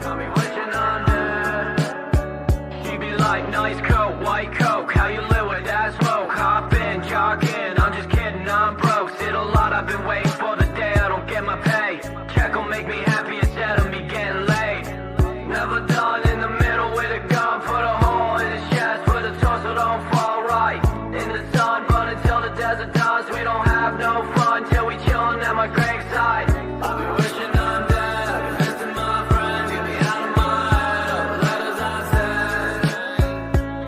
Got me wishing on that. She be like, nice coat, white coke. How you live with that smoke? Hop in, jog in. I'm just kidding, I'm broke. Did a lot, I've been waiting for the day I don't get my pay. Check will make me happy instead of me getting laid. Never done in the middle with a gun. Put a hole in his chest for the torso don't fall right. In the sun, but until the desert does, we don't have no fun till we chillin' at my graveside. I'll be wishing I'm dead. I've been missing my friends. Get me out of my head. All the letters I sent.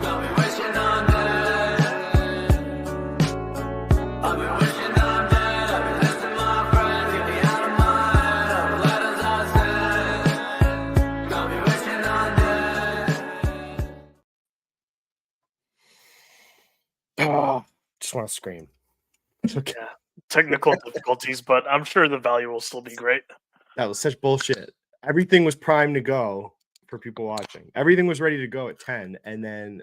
Got me wishing I'm dead. I've been wishing I'm dead. I've been missing my friends. Get me out of my head. All the letters I sent. Got me wishing I'm dead. Oh, just want to scream. It's okay. Yeah, technical difficulties, but I'm sure the value will still be great. That was such bullshit. Everything was primed to go for people watching. Everything was ready to go at 10, and then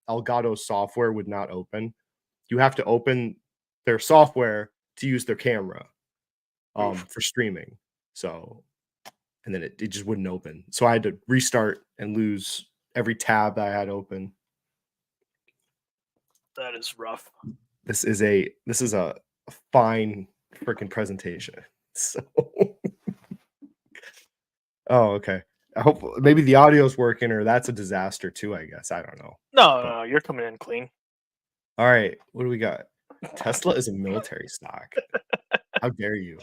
Elgato's software would not open. You have to open their software to use their camera for streaming. So, and then it just wouldn't open. So I had to restart and lose every tab that I had open. That is rough. This is a fine freaking presentation. So, oh, okay. I hope maybe the audio's working, or that's a disaster too. I guess I don't know. No, you're coming in clean. All right, what do we got? Tesla is a military stock. How dare you?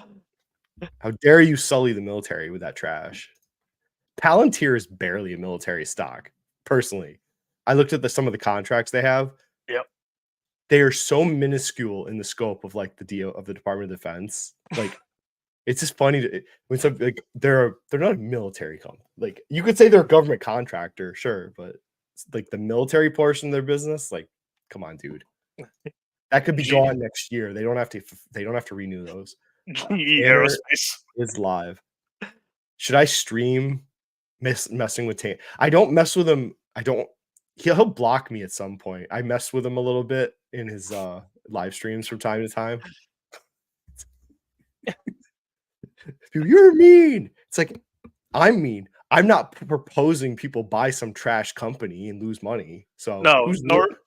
How dare you sully the military with that trash? Palantir is barely a military stock. Personally, I looked at some of the contracts they have. Yep. They are so minuscule in the scope of like the Department of Defense. Like, it's just funny to when some like they're not a military company. Like, you could say they're a government contractor, sure, but it's like the military portion of their business, like, come on, dude. That could be gone next year. They don't have to renew those. Aerospace is live. Should I stream messing with Tank? I don't mess with him. He'll block me at some point. I mess with him a little bit in his live streams from time to time. You're mean. It's like, I'm mean. I'm not proposing people buy some trash company and lose money. So no,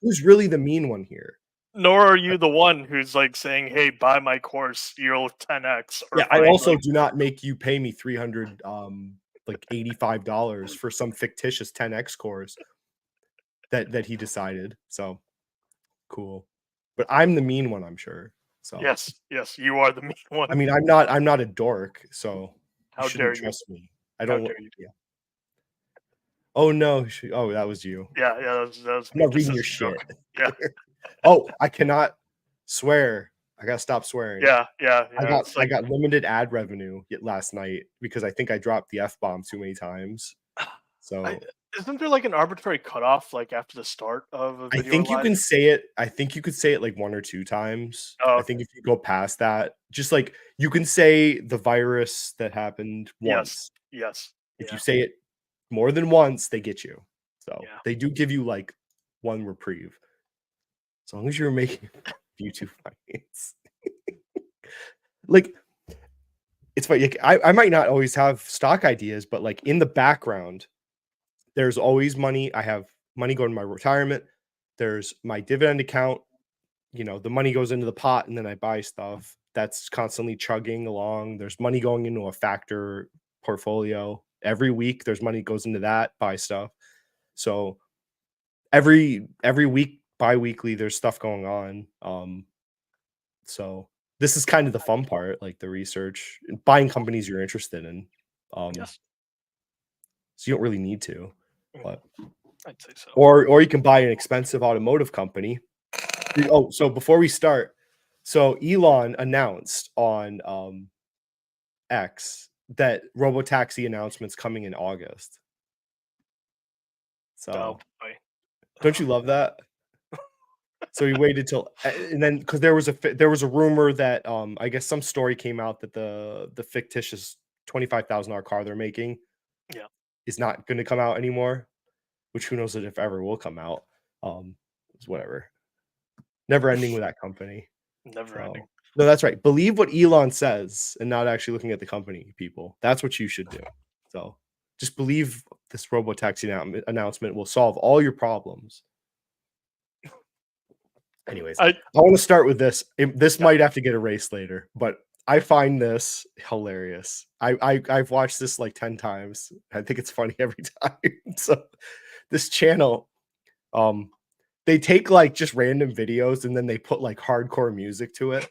who's really the mean one here? Nor are you the one who's like saying, "Hey, buy my course, you'll 10x." Yeah, I also do not make you pay me $300, like $85 for some fictitious 10x course that he decided. So cool, but I'm the mean one, I'm sure. So yes, you are the mean one. I mean, I'm not a dork, so how dare you trust me? I don't. Yeah. Oh no! Oh, that was you. Yeah. That was I'm not reading your shit. Yeah. Oh, I cannot swear. I gotta stop swearing. Yeah. I got limited ad revenue last night because I think I dropped the F-bomb too many times. So isn't there like an arbitrary cutoff like after the start of a video? I think you can say it. I think you could say it like 1 or 2 times. Oh, I think if you go past that, just like you can say the virus that happened once. Yes. If you say it more than once, they get you. So they do give you like one reprieve. As long as you're making YouTube finance. Like, it's funny. Like, I might not always have stock ideas, but like in the background, there's always money. I have money going to my retirement. There's my dividend account. You know, the money goes into the pot and then I buy stuff. That's constantly chugging along. There's money going into a factor portfolio. Every week there's money goes into that, buy stuff. So every week, bi-weekly, there's stuff going on. So this is kind of the fun part, like the research, buying companies you're interested in. Yes. So you don't really need to, but I'd say so. Or you can buy an expensive automotive company. Oh, so before we start, so Elon announced on X that robotaxi announcement's coming in August. So don't you love that? So he waited till, and then because there was a rumor that I guess some story came out that the fictitious $25,000 car they're making is not going to come out anymore, which who knows if ever will come out. It's whatever. Never ending with that company. Never ending. No, that's right. Believe what Elon says and not actually looking at the company, people. That's what you should do. So Just believe this robotaxi announcement will solve all your problems. Anyways, I want to start with this. This might have to get erased later, but I find this hilarious. I've watched this like 10 times. I think it's funny every time. So this channel, they take like just random videos and then they put like hardcore music to it.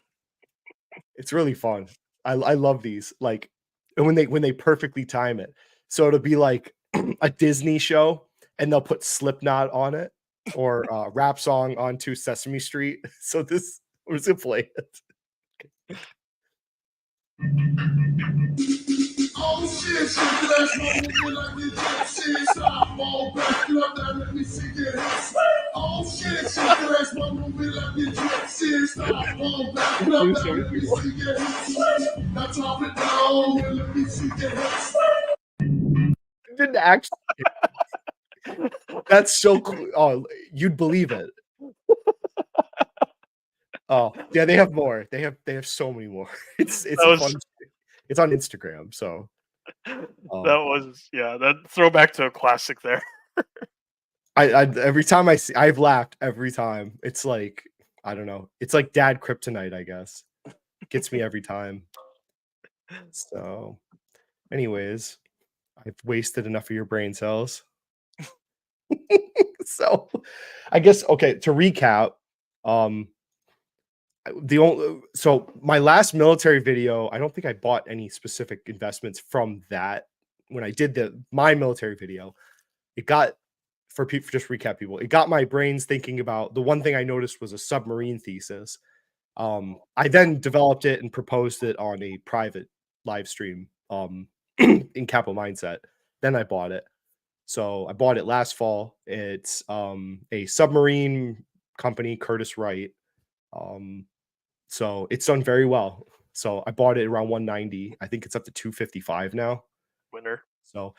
It's really fun. I love these. Like, and when they perfectly time it. So it'll be like a Disney show and they'll put Slipknot on it, or a rap song onto Sesame Street. So this was a play it. Oh shit, that's my movie like the Dept shit. Stop, fall back, up there, let me see it. Oh shit, that's my movie like the Dept shit. Stop, fall back, up there, let me see it. Now drop it down, let me see it. Didn't actually. That's so cool. Oh, you'd believe it. Oh yeah, they have more. They have so many more. It's fun. It's on Instagram, so that was that throwback to a classic there. I every time I've laughed every time. It's like, I don't know. It's like dad kryptonite, I guess. Gets me every time. So, anyways, I've wasted enough of your brain cells. So, I guess okay, to recap, so my last military video, I don't think I bought any specific investments from that. When I did my military video, it got, for people, just recap people, it got my brains thinking about the one thing I noticed was a submarine thesis. I then developed it and proposed it on a private live stream in Capital Mindset. Then I bought it. So I bought it last fall. It's a submarine company, Curtis Wright. So it's done very well. So I bought it around 190. I think it's up to 255 now. Winner. So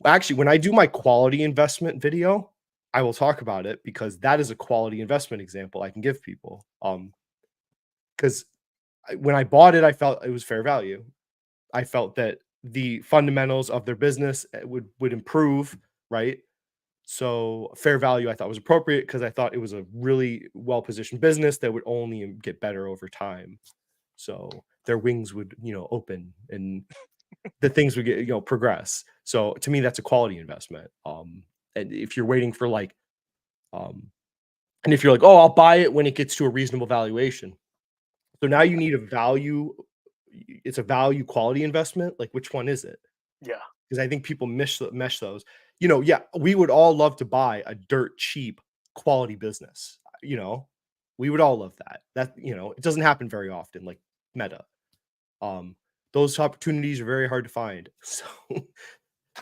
actually, when I do my quality investment video, I will talk about it, because that is a quality investment example I can give people. Because when I bought it, I felt it was fair value. I felt that the fundamentals of their business would improve, right? So fair value I thought was appropriate, because I thought it was a really well-positioned business that would only get better over time. So their wings would, open, and the things would get, progress. So to me, that's a quality investment. And if you're waiting for and if you're like, oh, I'll buy it when it gets to a reasonable valuation. So now you need a value. It's a value quality investment. Like, which one is it? Yeah. Because I think people mesh those. We would all love to buy a dirt cheap quality business. We would all love that. That, it doesn't happen very often, like Meta. Those opportunities are very hard to find. So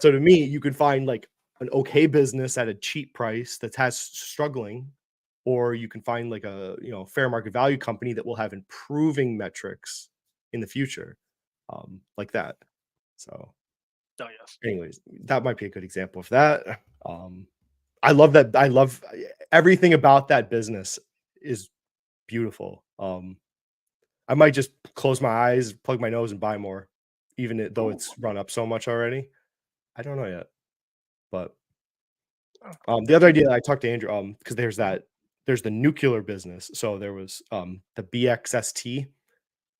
to me, you could find like an okay business at a cheap price that has struggling, or you can find like a fair market value company that will have improving metrics in the future, like that. So. Oh, yes. Anyways, that might be a good example of that. I love that. I love everything about that business is beautiful. I might just close my eyes, plug my nose, and buy more, even though it's run up so much already. I don't know yet. But the other idea, I talked to Andrew, because there's the nuclear business. So there was the BXST,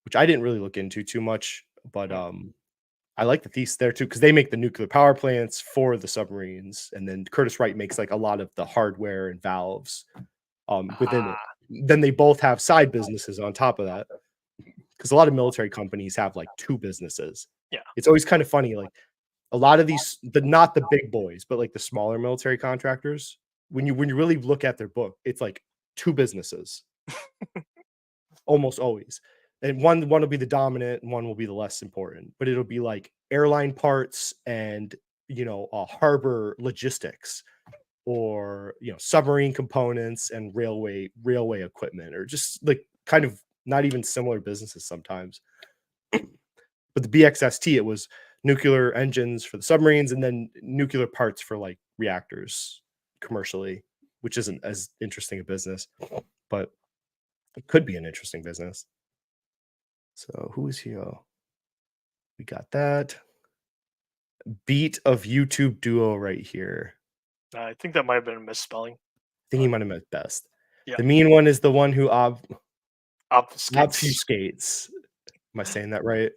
which I didn't really look into too much, but I like the thesis there too, because they make the nuclear power plants for the submarines, and then Curtis Wright makes like a lot of the hardware and valves within it. Then they both have side businesses on top of that, because a lot of military companies have like two businesses. Yeah, it's always kind of funny. Like a lot of these, not the big boys, but like the smaller military contractors, when you really look at their book, it's like two businesses, almost always. And one will be the dominant and one will be the less important, but it'll be like airline parts and harbor logistics, or submarine components and railway equipment, or just like kind of not even similar businesses sometimes. But the BXST, it was nuclear engines for the submarines, and then nuclear parts for like reactors commercially, which isn't as interesting a business, but it could be an interesting business. So who is here? We got that. beat of YouTube duo right here. I think that might have been a misspelling. I think he might have meant best. Yeah. The mean one is the one who Obfuscates. obfuscates. Am I saying that right?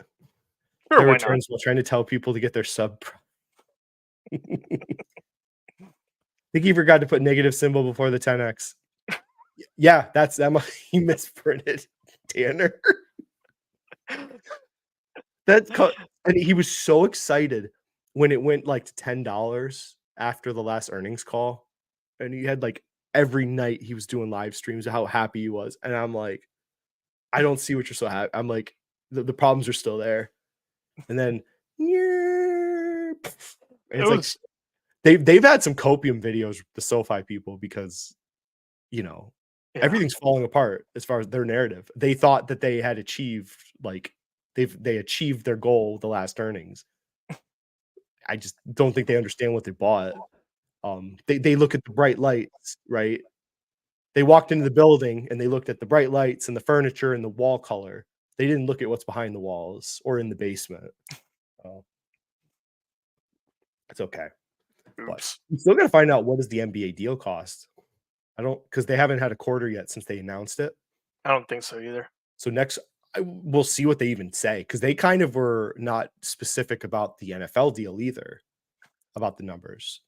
Sure, Their why returns while trying to tell people to get their sub. I think he forgot to put negative symbol before the 10x. Yeah, that's Emma. He misprinted Tanner. And he was so excited when it went like to $10 after the last earnings call, and he had like every night he was doing live streams of how happy he was, and I'm like, I don't see what you're so happy. I'm like, the problems are still there, and then and it's like they've had some copium videos with the Sofi people because everything's falling apart as far as their narrative. They thought that they had achieved they achieved their goal the last earnings. I just don't think they understand what they bought. They look at the bright lights, right? They walked into the building and they looked at the bright lights and the furniture and the wall color. They didn't look at what's behind the walls or in the basement. It's okay. But I'm still gonna find out what does the NBA deal cost. Because they haven't had a quarter yet since they announced it. I don't think so either. So we'll see what they even say, because they kind of were not specific about the NFL deal either, about the numbers.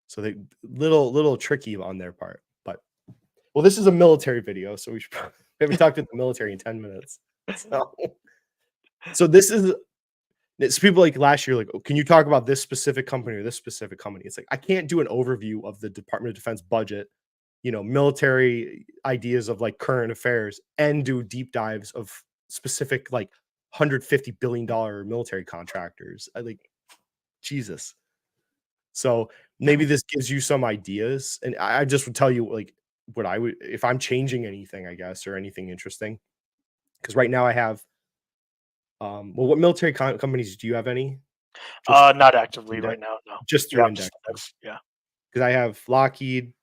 So they little tricky on their part. But this is a military video, so we haven't talked about the military in 10 minutes. So this is it's people like last year, like, oh, can you talk about this specific company or this specific company? It's like I can't do an overview of the Department of Defense budget, military ideas of like current affairs, and do deep dives of specific like $150 billion military contractors. Jesus. So maybe this gives you some ideas, and I just would tell you like what I would if I'm changing anything, I guess, or anything interesting. Because right now I have what military companies do you have any? Not actively right now, no. Just through index. Yeah. Because I have Lockheed,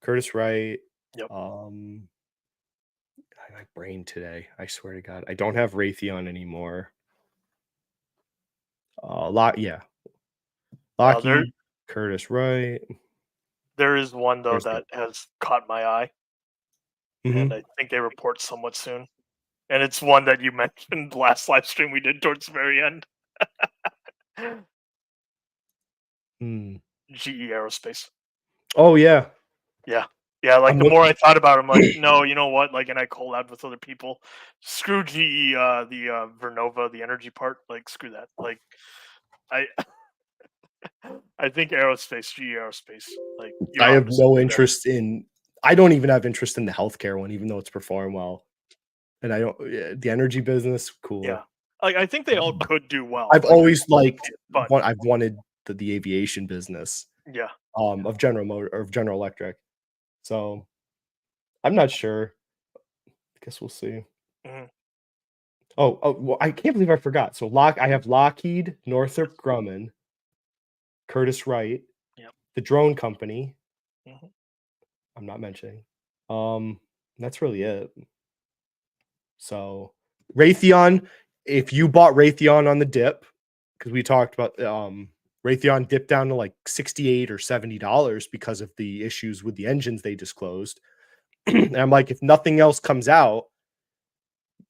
Curtiss-Wright. Yep. My brain today. I swear to God, I don't have Raytheon anymore. Lockheed, Curtiss-Wright. There is one though that has caught my eye, and I think they report somewhat soon. And it's one that you mentioned last live stream we did towards the very end. GE Aerospace. Oh yeah. Yeah, like the more I thought about it, I'm like, no, you know what? Like, and I collabed with other people. Screw GE, the Vernova, the energy part. Like, screw that. Like, I think Aerospace, GE Aerospace. Like, I have no interest in. I don't even have interest in the healthcare one, even though it's performed well. And I don't. The energy business, cool. Yeah, like I think they all could do well. I've always liked. I've wanted the aviation business. Yeah. Of General Electric. So I'm not sure. I guess we'll see. Well, I can't believe I forgot. So I have Lockheed, Northrop Grumman, Curtiss-Wright, the drone company. I'm not mentioning. That's really it. So Raytheon, if you bought Raytheon on the dip, because we talked about Raytheon dipped down to like $68 or $70 because of the issues with the engines they disclosed. And I'm like, if nothing else comes out,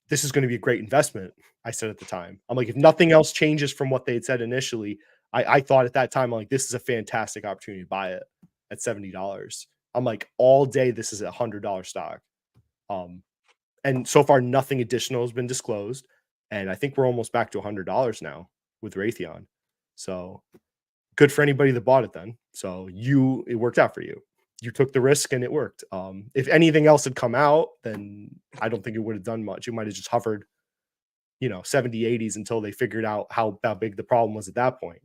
this is going to be a great investment. I said at the time, I'm like, if nothing else changes from what they had said initially, I thought at that time, I'm like, this is a fantastic opportunity to buy it at $70. I'm like, all day, this is a $100 stock. And so far, nothing additional has been disclosed. And I think we're almost back to $100 now with Raytheon. So good for anybody that bought it then. So it worked out for you. You took the risk and it worked. If anything else had come out, then I don't think it would have done much. It might have just hovered, 70, 80s until they figured out how big the problem was at that point.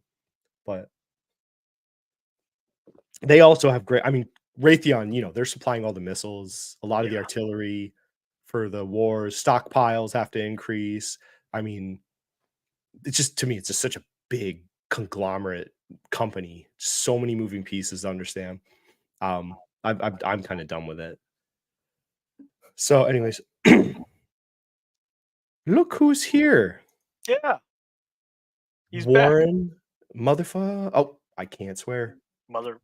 But they also have Raytheon, they're supplying all the missiles, a lot of the artillery for the wars. Stockpiles have to increase. I mean, it's just, to me, it's just such a big conglomerate company. So many moving pieces to understand. I'm kind of done with it. So, anyways, look who's here. Yeah, he's Warren Motherfucker. Oh, I can't swear. Mother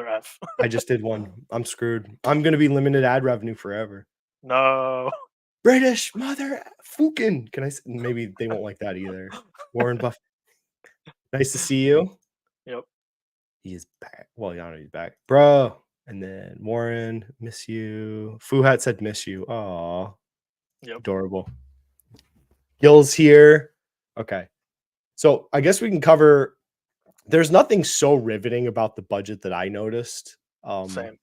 F. I just did one. I'm screwed. I'm gonna be limited ad revenue forever. No. British mother fucking. Can I? Maybe they won't like that either. Warren Buffett. Nice to see you. Yep. He is back. Well, you know he's back, bro. And then Warren, miss you. Fuhat said miss you. Aw, Yep. adorable. Gil's here. Okay, so I guess we can cover. There's nothing so riveting about the budget that I noticed. Same.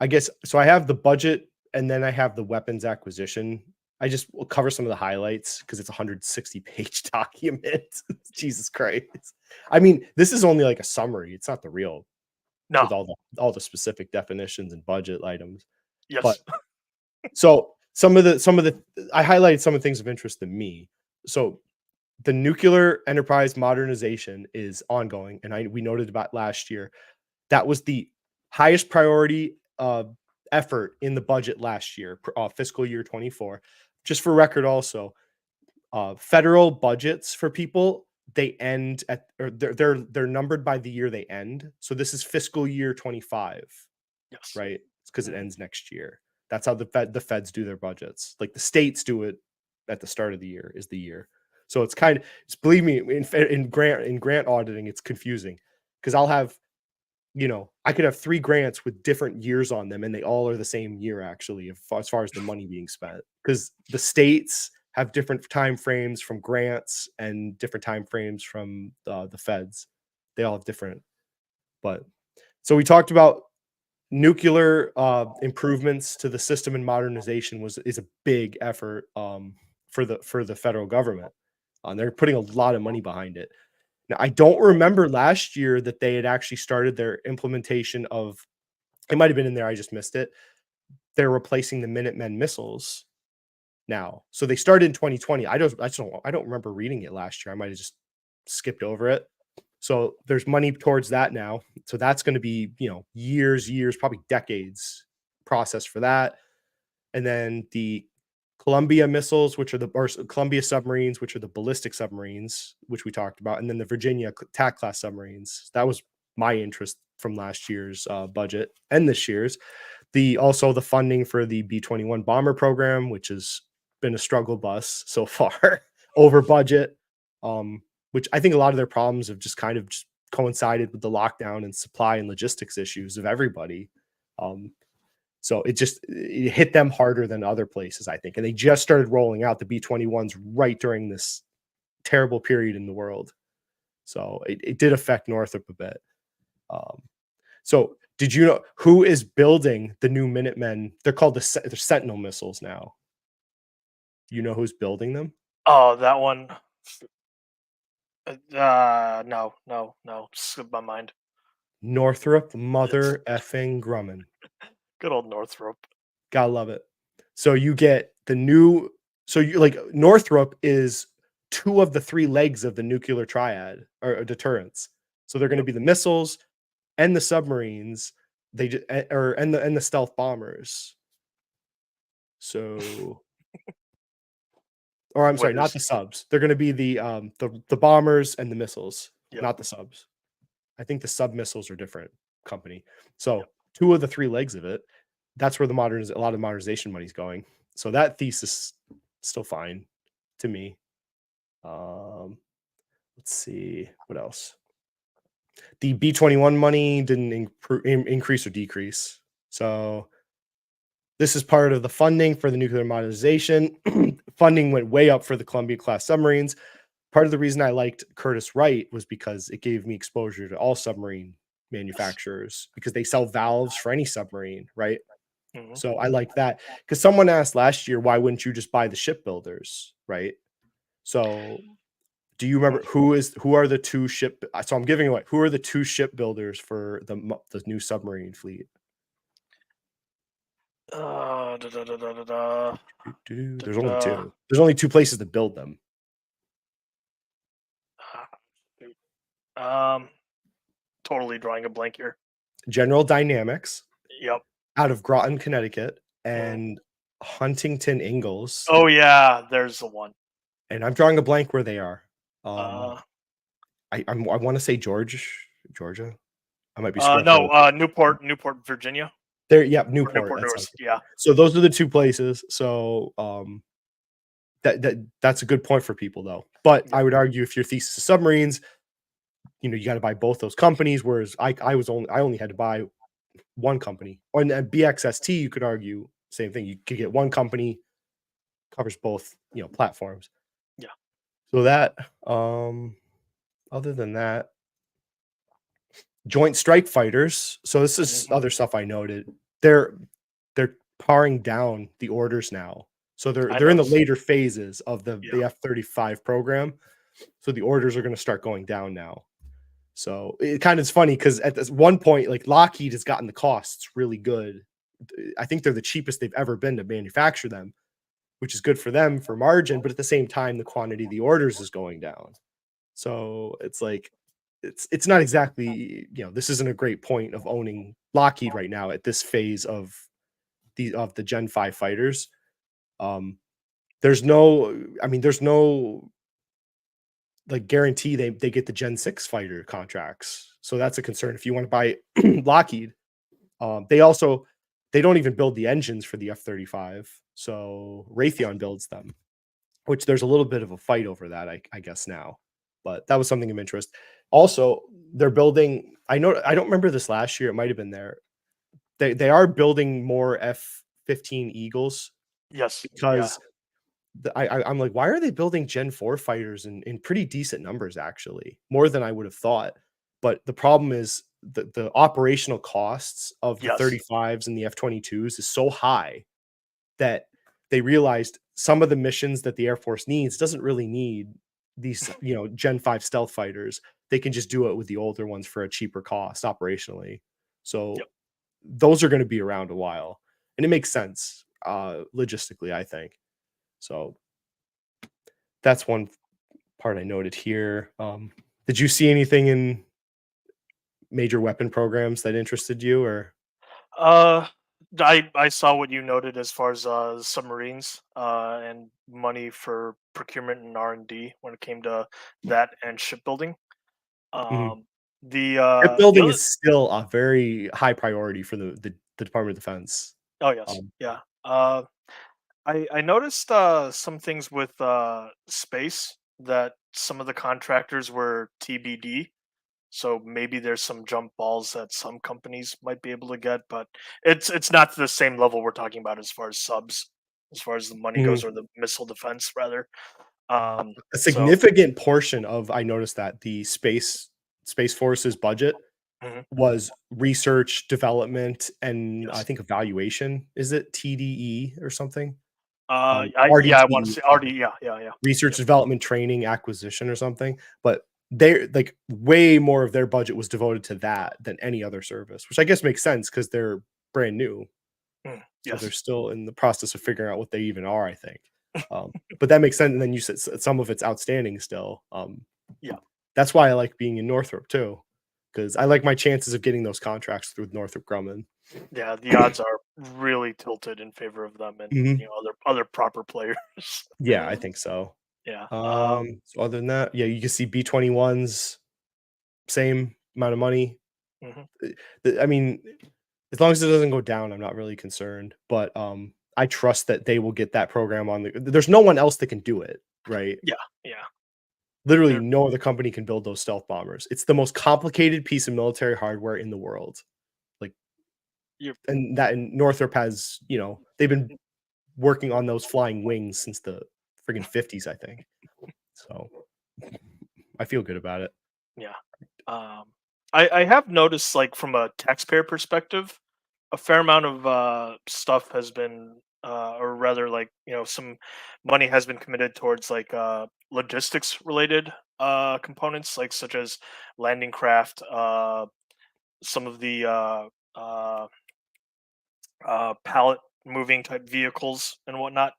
I guess so. I have the budget, and then I have the weapons acquisition. I just will cover some of the highlights because it's a 160-page document. Jesus Christ! I mean, this is only like a summary. It's not the real. No. With all the specific definitions and budget items. Yes. But so some of the I highlighted some of the things of interest to me. So the nuclear enterprise modernization is ongoing, and we noted about last year. That was the highest priority effort in the budget last year, fiscal year 24. Just for record, also, federal budgets for people, they end at, or they're numbered by the year they end. So this is fiscal year 25. Yes. Right? It's because it ends next year. That's how the feds do their budgets. Like the states do it at the start of the year is the year. So it's kind of, just believe me, in grant auditing, it's confusing because I'll have, I could have 3 grants with different years on them, and they all are the same year actually, as far as the money being spent, because the states have different time frames from grants and different time frames from the feds. They all have different. But so we talked about nuclear improvements to the system and modernization is a big effort for the federal government. They're putting a lot of money behind it. Now, I don't remember last year that they had actually started their implementation of. It might have been in there. I just missed it. They're replacing the Minutemen missiles now. So they started in 2020. I don't remember reading it last year. I might have just skipped over it. So there's money towards that now. So that's going to be, years, probably decades process for that. And then the Columbia missiles, or Columbia submarines, which are the ballistic submarines, which we talked about. And then the Virginia TAC class submarines. That was my interest from last year's budget and this year's. Also the funding for the B-21 bomber program, which has been a struggle bus so far, over budget. Which I think a lot of their problems have just kind of coincided with the lockdown and supply and logistics issues of everybody. So it hit them harder than other places, I think. And they just started rolling out the B-21s right during this terrible period in the world. So it did affect Northrop a bit. So did you know who is building the new Minutemen? They're called the Sentinel missiles now. You know who's building them? Oh, that one. No. Slipped my mind. Northrop mother effing Grumman. Good old Northrop. Gotta love it. So you get the new. So you Northrop is 2 of the 3 legs of the nuclear triad or deterrence. So they're going to be the missiles and the submarines. And the stealth bombers. So. Or I'm sorry, not the subs. They're going to be the bombers and the missiles, not the subs. I think the sub missiles are different company. So 2 of the 3 legs of it. That's where a lot of modernization money is going. So that thesis is still fine to me. Let's see what else. The B-21 money didn't increase or decrease. So this is part of the funding for the nuclear modernization. Funding went way up for the Columbia-class submarines. Part of the reason I liked Curtiss-Wright was because it gave me exposure to all submarine manufacturers because they sell valves for any submarine, right? Mm-hmm. So I like that. Because someone asked last year, why wouldn't you just buy the shipbuilders, right? So do you remember who are the 2 ship? So I'm giving away. Who are the 2 shipbuilders for the new submarine fleet? There's only 2. There's only 2 places to build them. Totally drawing a blank here. General Dynamics. Yep. Out of Groton, Connecticut, and Huntington Ingalls. Oh yeah, there's the one. And I'm drawing a blank where they are. I want to say Georgia. I might be screwing No, up. Newport, Virginia. There, yeah, Or Newport. Newport That News. sounds Yeah. so. Those are the two places. So that's a good point for people though. But Yeah. I would argue if your thesis is submarines, you got to buy both those companies. Whereas I only had to buy one company. Or in BXST, you could argue same thing. You could get one company, covers both platforms. Yeah. So that other than that, Joint Strike Fighters. So this is other stuff I noted. They're paring down the orders now. So they're in the later phases of the F-35 program. So the orders are going to start going down now. So it kind of is funny because at this one point, like Lockheed has gotten the costs really good. I think they're the cheapest they've ever been to manufacture them, which is good for them for margin. But at the same time, the quantity of the orders is going down. So it's like it's not exactly this isn't a great point of owning Lockheed right now at this phase of the Gen 5 fighters. There's no like guarantee they get the Gen 6 fighter contracts. So that's a concern if you want to buy Lockheed. They don't even build the engines for the F-35. So Raytheon builds them, which there's a little bit of a fight over that, I guess now. But that was something of interest. Also, they're building, I don't remember this last year, it might have been there. They are building more F-15 Eagles. Yes. Because I'm like, why are they building Gen 4 fighters in pretty decent numbers, actually? More than I would have thought. But the problem is the operational costs of the 35s and the F-22s is so high that they realized some of the missions that the Air Force needs doesn't really need these, Gen 5 stealth fighters. They can just do it with the older ones for a cheaper cost operationally. So those are going to be around a while. And it makes sense logistically, I think. So that's one part I noted here. Did you see anything in major weapon programs that interested you or? I saw what you noted as far as submarines and money for procurement and R&D when it came to that and shipbuilding. Shipbuilding is still a very high priority for the Department of Defense. Oh yes, yeah. I noticed some things with space that some of the contractors were TBD. So maybe there's some jump balls that some companies might be able to get, but it's not to the same level we're talking about as far as subs, as far as the money goes, or the missile defense rather. A significant portion of I noticed that the Space Force's budget was research, development, and I think evaluation. Is it TDE or something? I want to say RD. Yeah. Research, development, training, acquisition, or something. But they're like way more of their budget was devoted to that than any other service, which I guess makes sense because they're brand new. So they're still in the process of figuring out what they even are, I think. But that makes sense. And then you said some of it's outstanding still. That's why I like being in Northrop too, because I like my chances of getting those contracts through Northrop Grumman. Yeah, the odds are really tilted in favor of them and other proper players. Yeah, I think so. Yeah. So other than that, you can see B-21s, same amount of money. I mean, as long as it doesn't go down, I'm not really concerned. But I trust that they will get that program on. There's no one else that can do it, right? Yeah. Literally, no other company can build those stealth bombers. It's the most complicated piece of military hardware in the world. And Northrop has, they've been working on those flying wings since the friggin' 50s, I think. So I feel good about it. Yeah. I have noticed, like, from a taxpayer perspective, a fair amount of stuff has been, or rather, like, some money has been committed towards, like, logistics related components, like such as landing craft, some of the pallet moving type vehicles and whatnot.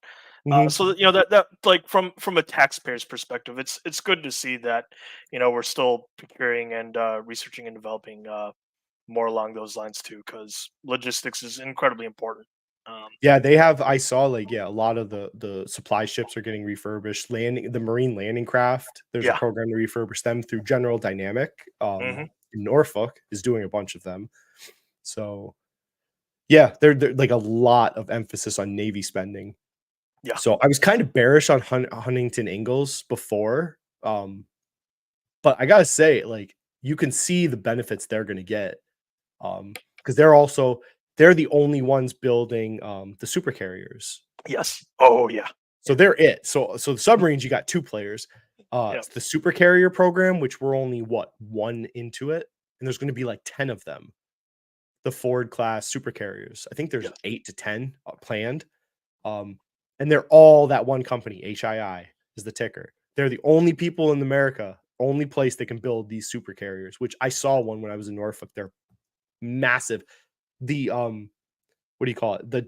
So that like from a taxpayer's perspective, it's good to see that we're still procuring and researching and developing more along those lines too, because logistics is incredibly important. Yeah, they have. I saw a lot of the supply ships are getting refurbished. The marine landing craft. There's a Yeah. program to refurbish them through General Dynamic. Mhm. Norfolk is doing a bunch of them. So yeah, they're like a lot of emphasis on Navy spending. Yeah. So I was kind of bearish on Huntington Ingalls before, but I gotta say, like, you can see the benefits they're going to get, because they're the only ones building the super carriers. Yes. Oh yeah. So they're it. So the submarines, you got two players. Yep. It's the super carrier program, which we're only one into it, and there's going to be like 10 of them. The Ford class super carriers. I think there's 8 to 10 planned. And they're all that one company. HII is the ticker. They're the only people in America, only place that can build these super carriers, which I saw one when I was in Norfolk. They're massive. The what do you call it? The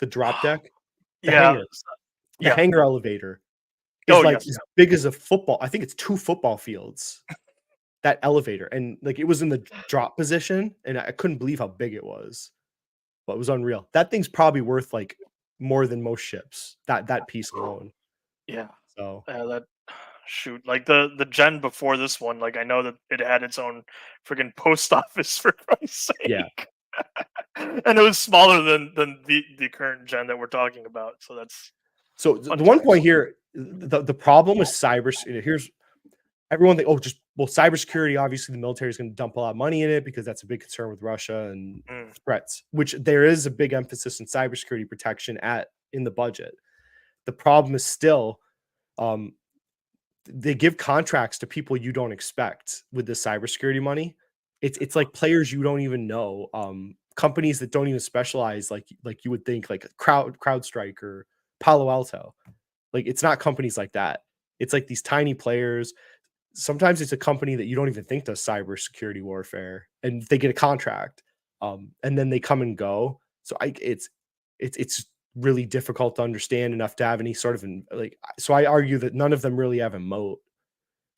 drop deck, the hangar, the hangar elevator is as big as a football. I think it's 2 football fields. That elevator, and like it was in the drop position, and I couldn't believe how big it was. But it was unreal. That thing's probably worth like more than most ships. That piece alone. Yeah. So That shoot, like the gen before this one, like I know that it had its own freaking post office for Christ's sake. yeah. And it was smaller than the current gen that we're talking about. So that's The one point here, the problem with here's everyone cybersecurity, obviously the military is going to dump a lot of money in it because that's a big concern with Russia and threats, which there is a big emphasis in cybersecurity protection in the budget. The problem is still they give contracts to people you don't expect with the cybersecurity money. It's like players you don't even know, companies that don't even specialize like you would think, like CrowdStrike or Palo Alto. Like it's not companies like that. It's like these tiny players. Sometimes it's a company that you don't even think does cybersecurity warfare, and they get a contract, and then they come and go. So it's really difficult to understand enough to have any sort of so I argue that none of them really have a moat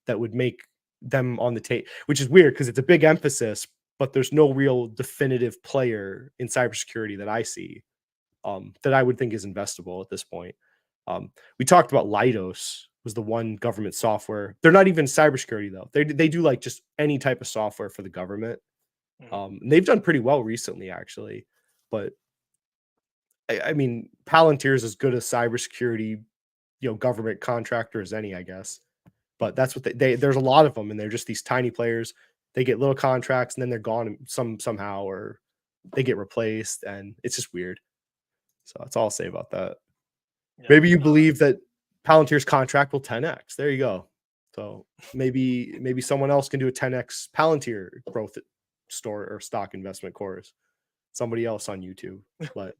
that would make them on the tape, which is weird because it's a big emphasis, but there's no real definitive player in cybersecurity that I see that I would think is investable at this point. We talked about Leidos was the one government software. They're not even cybersecurity though. They do like just any type of software for the government. And they've done pretty well recently actually, but I mean, Palantir is as good a cybersecurity, government contractor as any, I guess. But that's what there's a lot of them, and they're just these tiny players. They get little contracts and then they're gone somehow, or they get replaced, and it's just weird. So that's all I'll say about that. Yeah. Maybe you believe that Palantir's contract will 10x. There you go. So maybe someone else can do a 10x Palantir growth store or stock investment course. Somebody else on YouTube, but.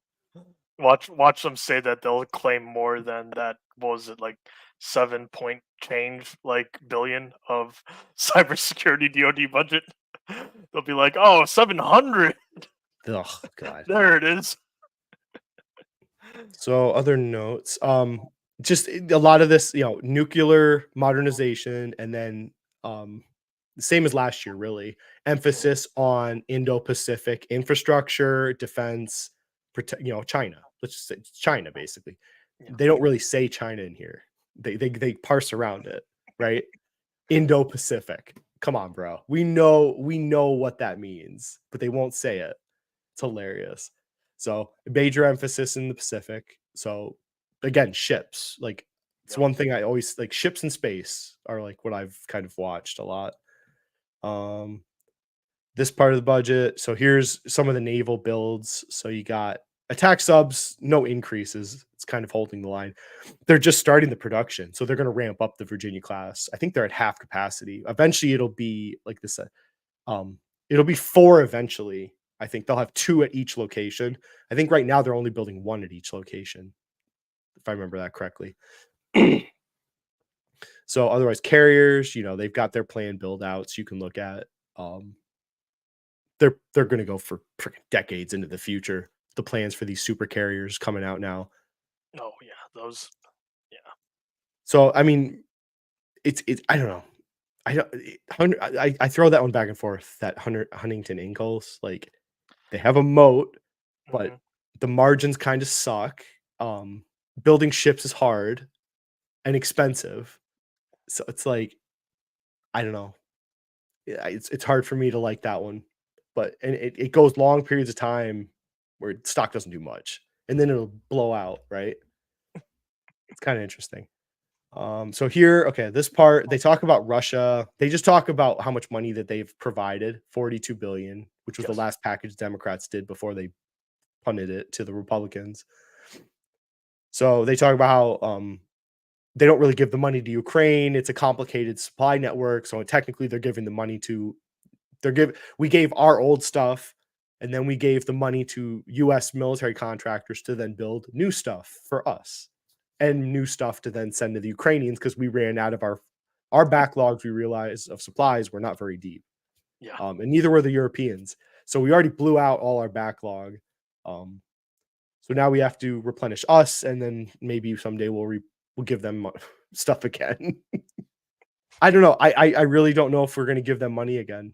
Watch them say that they'll claim more than that. What was it, like 7 point change billion of cybersecurity DoD budget? They'll be like, oh, 700. Oh God. There it is. So other notes, just a lot of this, nuclear modernization, and then the same as last year, really emphasis on Indo-Pacific infrastructure, defense, China. Let's just say China, basically. Yeah. They don't really say China in here. They parse around it, right? Indo-Pacific. Come on, bro. We know what that means, but they won't say it. It's hilarious. So major emphasis in the Pacific. So again, ships. Like it's one thing I always like. Ships in space are like what I've kind of watched a lot. This part of the budget. So here's some of the naval builds. So you got attack subs, no increases. It's kind of holding the line. They're just starting the production. So they're going to ramp up the Virginia class. I think they're at half capacity. Eventually it'll be like this. It'll be 4 eventually. I think they'll have 2 at each location. I think right now they're only building 1 at each location, if I remember that correctly. So otherwise carriers, they've got their plan build outs you can look at. They're going to go for decades into the future. The plans for these super carriers coming out now. Oh yeah, those. Yeah. So I mean, it's I don't know. I throw that one back and forth. That Huntington Ingalls, like they have a moat, but the margins kind of suck. Building ships is hard and expensive. So it's like, I don't know. It's hard for me to like that one. But and it goes long periods of time where stock doesn't do much. And then it'll blow out, right? It's kind of interesting. So here, okay, this part, they talk about Russia. They just talk about how much money that they've provided, 42 billion, which was the last package Democrats did before they punted it to the Republicans. So they talk about how they don't really give the money to Ukraine. It's a complicated supply network. So technically they're giving the money to we gave our old stuff, and then we gave the money to US military contractors to then build new stuff for us. And new stuff to then send to the Ukrainians because we ran out of our backlogs. We realized of supplies were not very deep, and neither were the Europeans. So we already blew out all our backlog. So now we have to replenish us, and then maybe someday we'll give them stuff again. I don't know. I really don't know if we're going to give them money again.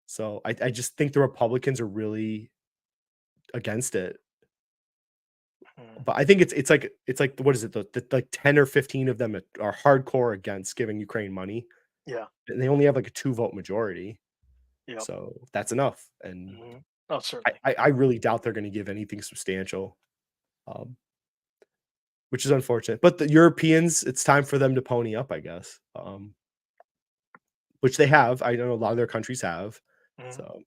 So I just think the Republicans are really against it. But I think it's like what is it? Like 10 or 15 of them are hardcore against giving Ukraine money. Yeah, and they only have like a 2-vote majority. yeah. So that's enough. And Oh, certainly. I really doubt they're going to give anything substantial, which is unfortunate. But the Europeans, it's time for them to pony up, I guess. Which they have. I know a lot of their countries have. So,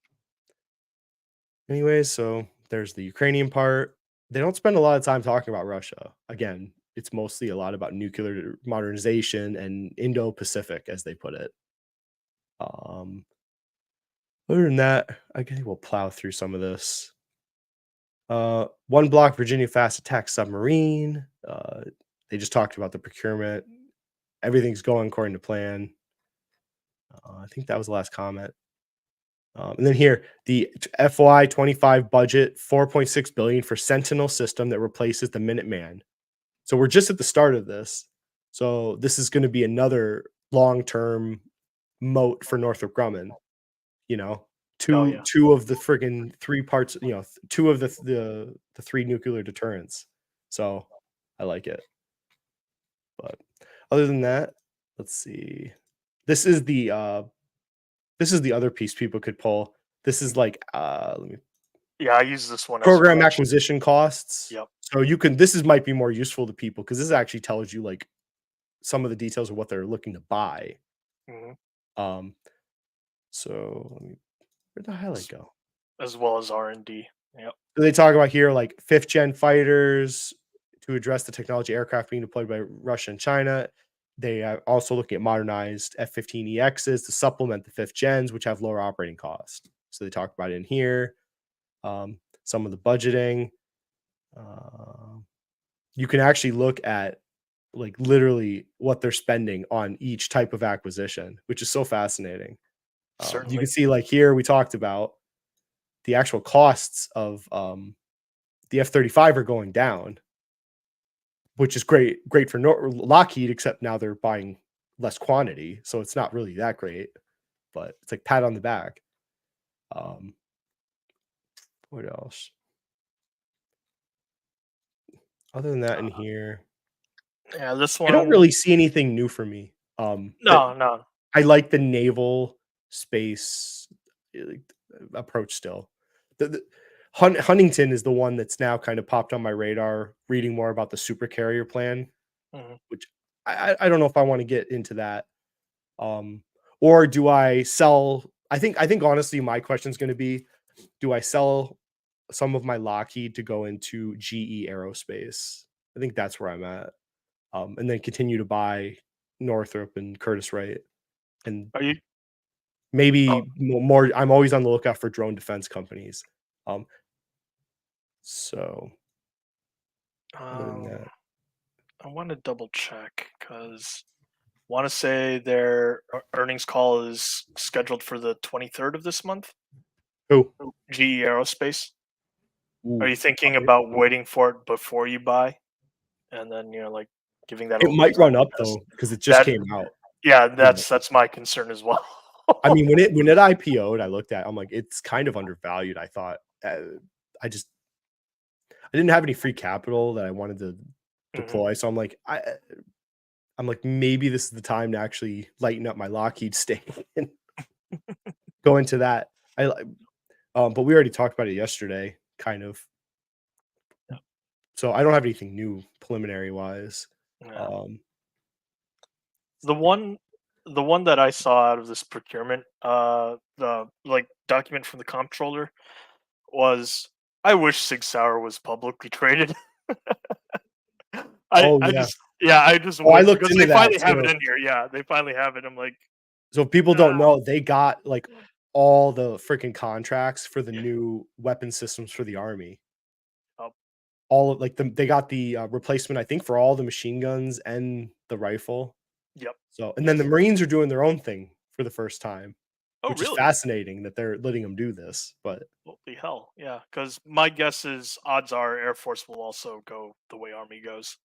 anyways, so there's the Ukrainian part. They don't spend a lot of time talking about Russia. Again, it's mostly a lot about nuclear modernization and Indo-Pacific, as they put it. Other than that, I think we'll plow through some of this. 1 block Virginia fast attack submarine. They just talked about the procurement. Everything's going according to plan. I think that was the last comment. And then here, the FY25 budget, 4.6 billion for Sentinel system that replaces the Minuteman. So we're just at the start of this. So this is going to be another long-term moat for Northrop Grumman. You know, two of the friggin' 3 parts. You know, 2 of the 3 nuclear deterrents. So I like it. But other than that, let's see. This is the other piece people could pull. This is like let me. Yeah, I use this one. Program acquisition costs. Yep. So you can. This might be more useful to people because this actually tells you like some of the details of what they're looking to buy. So let me, where'd the highlight go? As well as R&D. Yep. So they talk about here like 5th gen fighters to address the technology aircraft being deployed by Russia and China. They are also looking at modernized F-15EXs to supplement the 5th gens, which have lower operating costs. So they talk about it in here. Some of the budgeting. You can actually look at like literally what they're spending on each type of acquisition, which is so fascinating. You can see like here we talked about the actual costs of the F-35 are going down, which is great for Lockheed, except now they're buying less quantity, so it's not really that great, but it's like pat on the back. What else? Other than that in here, yeah, this one I don't really see anything new for me. No. I like the naval space approach still. Huntington is the one that's now kind of popped on my radar, reading more about the supercarrier plan, which I don't know if I want to get into that. Or do I sell? I think honestly, my question is going to be, do I sell some of my Lockheed to go into GE Aerospace? I think that's where I'm at. And then continue to buy Northrop and Curtiss-Wright. And are you maybe more? I'm always on the lookout for drone defense companies. So other than that, I want to double check because I want to say their earnings call is scheduled for the 23rd of this month. Who? GE Aerospace. Ooh, Are you thinking about waiting for it before you buy, and then like giving that? It might run up though because it just came out. Yeah, that's my concern as well. I mean, when it IPO'd, I looked at. I'm like, it's kind of undervalued. I thought. didn't have any free capital that I wanted to deploy. So I'm like, maybe this is the time to actually lighten up my Lockheed stake and go into that. But we already talked about it yesterday, kind of. So I don't have anything new preliminary wise. Yeah. The one that I saw out of this procurement, the document from the comptroller was, I wish Sig Sauer was publicly traded. I just I looked because into they finally that have it too. in here. Yeah, they finally have it. I'm like, So if people don't know, they got like all the freaking contracts for the new weapon systems for the Army. Oh. All of they got the replacement, I think, for all the machine guns and the rifle. Yep. So, and then the Marines are doing their own thing for the first time, which really? is fascinating that they're letting them do this. But holy hell, yeah. Because my guess is odds are Air Force will also go the way Army goes.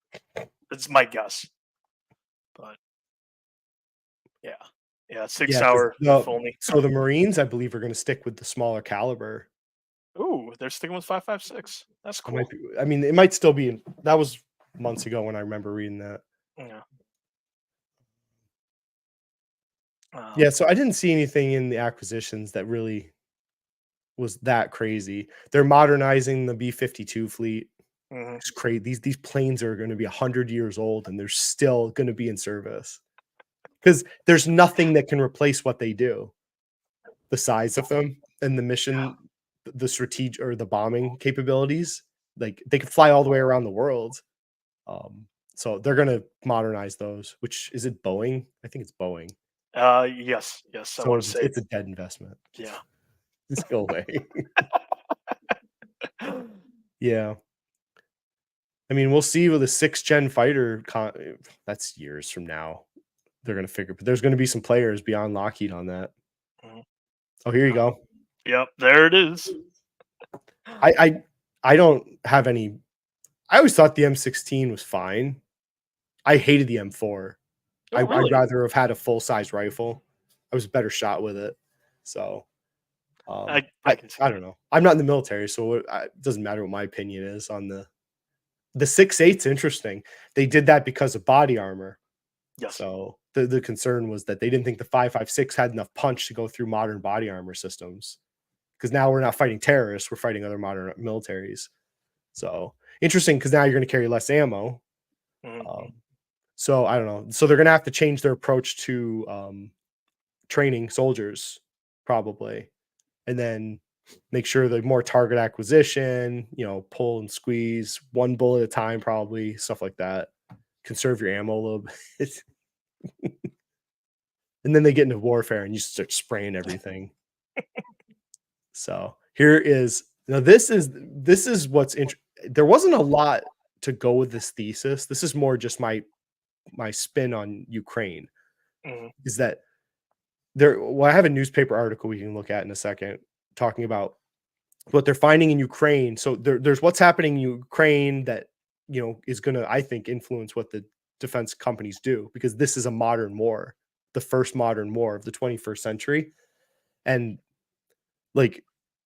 It's my guess. But yeah, Sig Sauer. So the Marines, I believe, are going to stick with the smaller caliber. Ooh, they're sticking with 5.56. That's cool. I mean, it might still be. That was months ago when I remember reading that. Yeah. Yeah, so I didn't see anything in the acquisitions that really was that crazy. They're modernizing the B-52 fleet. It's crazy. These planes are going to be 100 years old, and they're still going to be in service because there's nothing that can replace what they do. The size of them and the mission, the strategic or the bombing capabilities, like they could fly all the way around the world. So they're going to modernize those. Which is it? Boeing? I think it's Boeing. Yes. So it's a dead investment. Yeah. Just go away. Yeah. I mean, we'll see with the 6th gen fighter. That's years from now. They're going to figure, but there's going to be some players beyond Lockheed on that. Oh, here you go. Yep, there it is. I don't have any. I always thought the M16 was fine. I hated the M4. I'd rather have had a full size rifle. I was a better shot with it. So I don't know. I'm not in the military, so it doesn't matter what my opinion is on the 6.8's interesting. They did that because of body armor. Yes. So the concern was that they didn't think the 5.56 had enough punch to go through modern body armor systems. Because now we're not fighting terrorists, we're fighting other modern militaries. So interesting, because now you're going to carry less ammo. So I don't know. So they're going to have to change their approach to training soldiers, probably, and then make sure that more target acquisition, pull and squeeze one bullet at a time, probably stuff like that. Conserve your ammo a little bit. And then they get into warfare and you start spraying everything. So here is, this is what's interesting. There wasn't a lot to go with this thesis. This is more just my spin on Ukraine. Is that I have a newspaper article we can look at in a second talking about what they're finding in Ukraine. So there's what's happening in Ukraine that is going to, I think, influence what the defense companies do, because this is a modern war, the first modern war of the 21st century. And like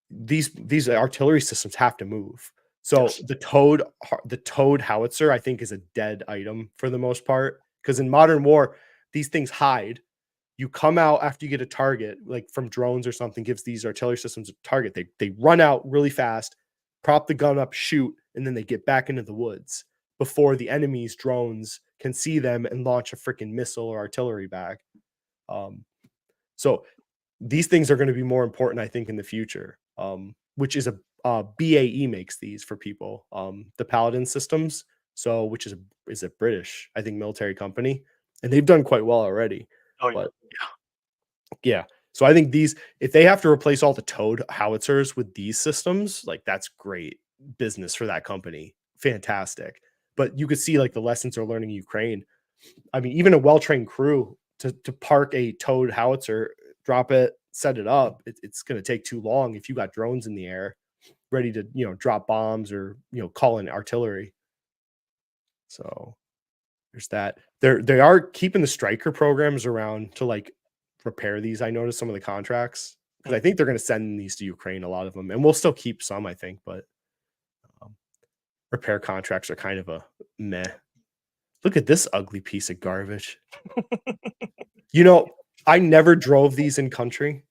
these artillery systems have to move. So the towed howitzer, I think, is a dead item for the most part, because in modern war, these things hide. You come out after you get a target, like from drones or something, gives these artillery systems a target. They run out really fast, prop the gun up, shoot, and then they get back into the woods before the enemy's drones can see them and launch a freaking missile or artillery back. So these things are going to be more important, I think, in the future, which is BAE makes these for people, the Paladin systems. So which is a British, I think, military company, and they've done quite well already. Yeah. So I think if they have to replace all the towed howitzers with these systems, like that's great business for that company. Fantastic. But you could see like the lessons they're learning in Ukraine. I mean, even a well-trained crew to park a towed howitzer, drop it, set it up, it's going to take too long if you got drones in the air ready to, drop bombs or, call in artillery. So there's that. They are keeping the Striker programs around to like repair these. I noticed some of the contracts, because I think they're going to send these to Ukraine, a lot of them, and we'll still keep some, I think. But repair contracts are kind of a meh. Look at this ugly piece of garbage. You know, I never drove these in country.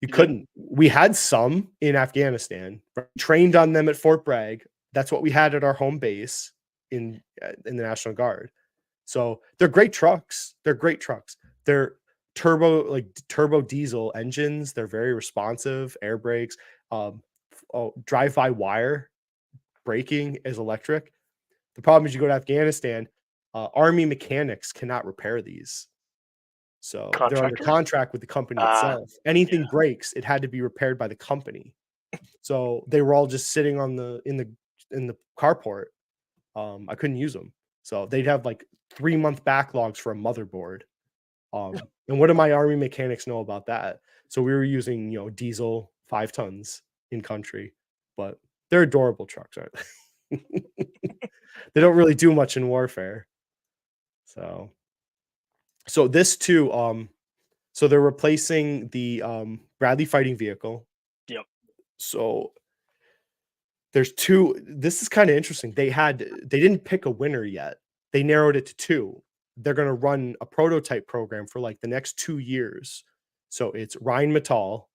You couldn't. We had some in Afghanistan. Trained on them at Fort Bragg. That's what we had at our home base in the National Guard. So they're great trucks. They're great trucks. They're turbo diesel engines. They're very responsive. Air brakes. Drive-by-wire braking is electric. The problem is you go to Afghanistan, Army mechanics cannot repair these. So they're under contract with the company itself. Anything breaks, it had to be repaired by the company. So they were all just sitting on in the carport. I couldn't use them. So they'd have like 3-month backlogs for a motherboard. And what do my Army mechanics know about that? So we were using, diesel 5 tons in country, but they're adorable trucks, aren't they? They don't really do much in warfare. So this too, so they're replacing the Bradley fighting vehicle. Yep. So there's 2. This is kind of interesting. They didn't pick a winner yet. They narrowed it to 2. They're going to run a prototype program for like the next 2 years. So it's Rheinmetall.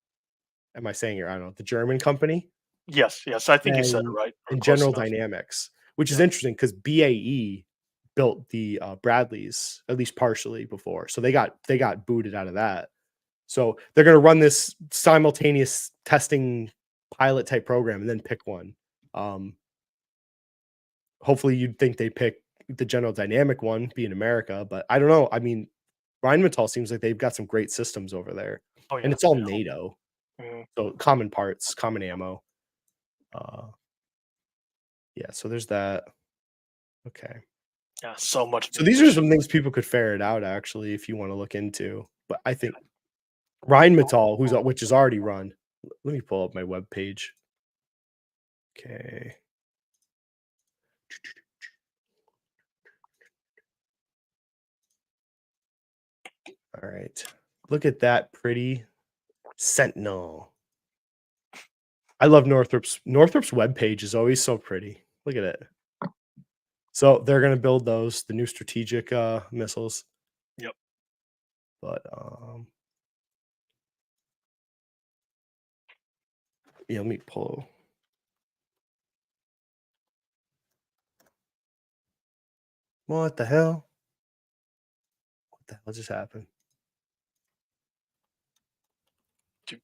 Am I saying it? I don't know. The German company. Yes. I think you said it right. And General Dynamics, which is interesting because BAE built the Bradleys at least partially before, so they got booted out of that. So they're going to run this simultaneous testing pilot type program and then pick one. Hopefully, you'd think they pick the General Dynamic one, being America, but I don't know. I mean, Rheinmetall seems like they've got some great systems over there, and it's all NATO. So common parts, common ammo. So there's that. Okay. Yeah, so much. So these are some things people could ferret out, actually, if you want to look into. But I think Rheinmetall, which is already run. Let me pull up my web page. Okay. All right. Look at that pretty Sentinel. I love Northrop's. Northrop's webpage is always so pretty. Look at it. So they're going to build those, the new strategic missiles. Yep. But let me pull. What the hell? What the hell just happened?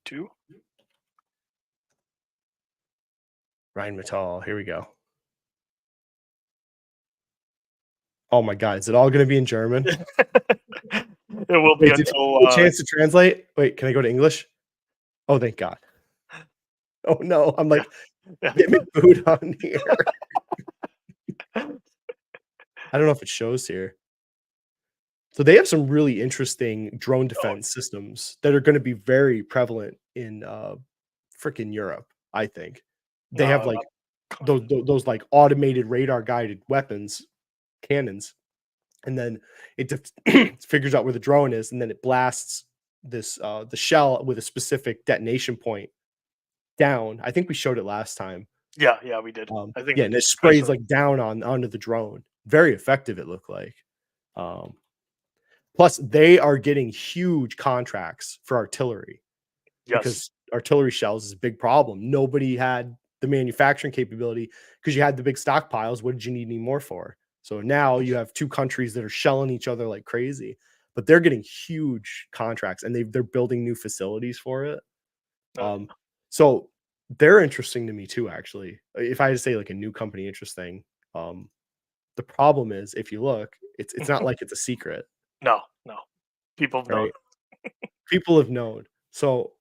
2. Rheinmetall. Here we go. Oh my God! Is it all going to be in German? It will be until a chance to translate. Wait, can I go to English? Oh, thank God! Oh no, I'm like, get me food on here. I don't know if it shows here. So they have some really interesting drone defense systems that are going to be very prevalent in freaking Europe. I think they have like those like automated radar guided weapons. Cannons, and then it figures out where the drone is, and then it blasts this the shell with a specific detonation point down. I think we showed it last time. Yeah, we did. I think. And it sprays like down onto the drone. Very effective, it looked like. Plus, they are getting huge contracts for artillery. Yes. Because artillery shells is a big problem. Nobody had the manufacturing capability because you had the big stockpiles. What did you need any more for? So now you have 2 countries that are shelling each other like crazy, but they're getting huge contracts and they're building new facilities for it. So they're interesting to me too, actually. If I had to say like a new company interesting, the problem is if you look, it's not like it's a secret. No. People have known. People have known. So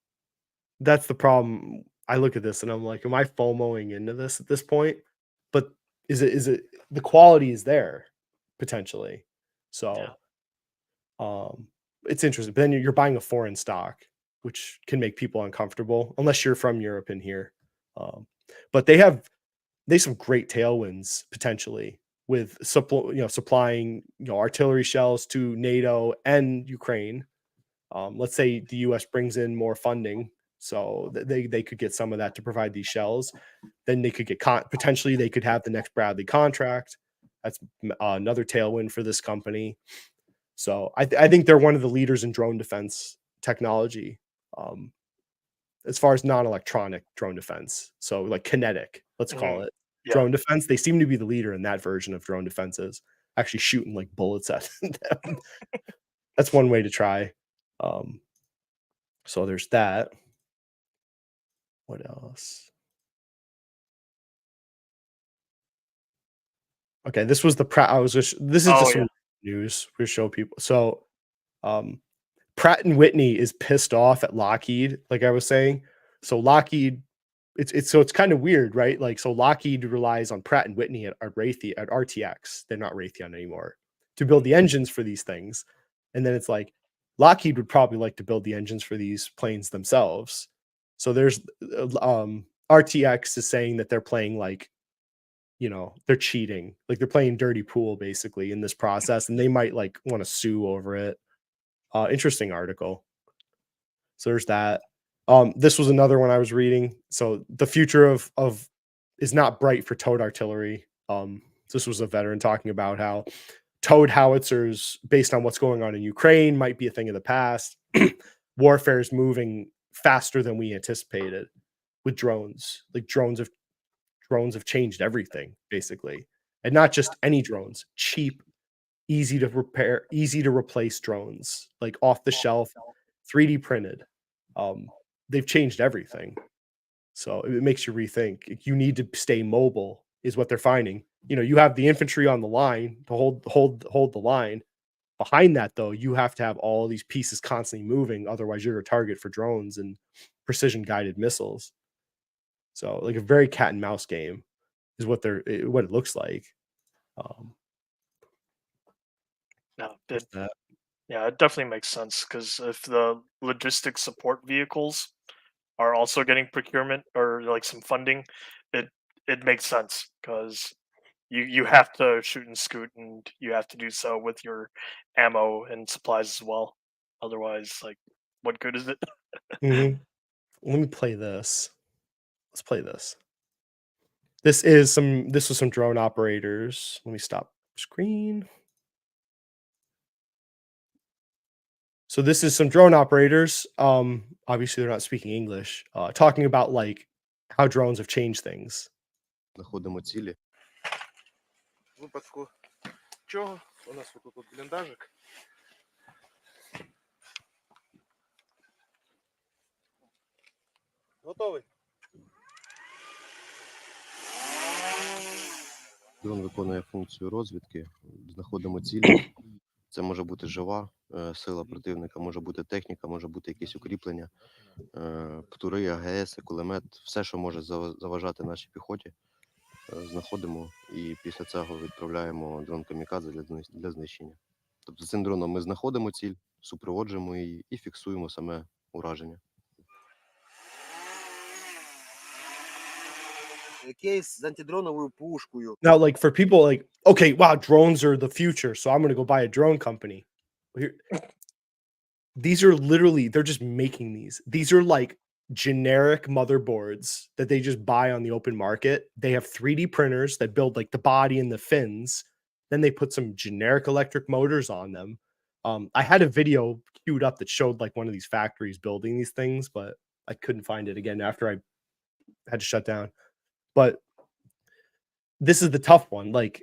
that's the problem. I look at this and I'm like, am I FOMOing into this at this point? But is it the quality is there potentially? So it's interesting. But then you're buying a foreign stock, which can make people uncomfortable unless you're from Europe in here. But they have some great tailwinds potentially with supplying artillery shells to NATO and Ukraine. Let's say the US brings in more funding So they could get some of that to provide these shells. Then they could get potentially they could have the next Bradley contract. That's another tailwind for this company. So I think they're one of the leaders in drone defense technology, as far as non-electronic drone defense. So like kinetic, let's call it drone defense. They seem to be the leader in that version of drone defenses, actually shooting like bullets at them. That's one way to try. So there's that. What else? Okay, this was the this is just some news we show people. So Pratt and Whitney is pissed off at Lockheed, like I was saying. So Lockheed, it's kind of weird, right? Like, so Lockheed relies on Pratt and Whitney at RTX. They're not Raytheon anymore, to build the engines for these things. And then it's like Lockheed would probably like to build the engines for these planes themselves. So there's RTX is saying that they're playing like, they're cheating, like they're playing dirty pool basically in this process, and they might like want to sue over it. Interesting article. So there's that. This was another one I was reading. So the future of is not bright for towed artillery. This was a veteran talking about how towed howitzers, based on what's going on in Ukraine, might be a thing of the past. Warfare is moving faster than we anticipated with drones. Like drones have changed everything basically, and not just any drones. Cheap, easy to repair, easy to replace drones, like off the shelf, 3D printed. They've changed everything. So it makes you rethink. You need to stay mobile, is what they're finding. You have the infantry on the line to hold the line. Behind that, though, you have to have all these pieces constantly moving. Otherwise, you're a target for drones and precision guided missiles. So, like a very cat and mouse game is what it looks like. Yeah, it definitely makes sense, because if the logistics support vehicles are also getting procurement or like some funding, it makes sense, because you have to shoot and scoot, and you have to do so with your ammo and supplies as well. Otherwise, like, what good is it? Let me play this. Let's play this. This was some drone operators. Let me stop screen. So this is some drone operators. Obviously they're not speaking English, talking about like how drones have changed things. Знаходимо цілі. В випадку чого у нас тут бліндажик. Готовий. Дрон виконує функцію розвідки. Знаходимо цілі. Це може бути жива сила противника, може бути техніка, може бути якісь укріплення, птури, АГС, кулемет, все, що може заважати нашій піхоті, знаходимо і після цього відправляємо дрон камікадзе для знищення. Тобто цим дроном ми знаходимо ціль, супроводжуємо її і фіксуємо саме ураження. Кейс з антидроновою пушкою. Now, like for people like, okay, wow, drones are the future, so I'm going to go buy a drone company. These are literally, they're just making these. These are like generic motherboards that they just buy on the open market. They have 3D printers that build like the body and the fins. Then they put some generic electric motors on them. I had a video queued up that showed like one of these factories building these things, but I couldn't find it again after I had to shut down. But this is the tough one. Like,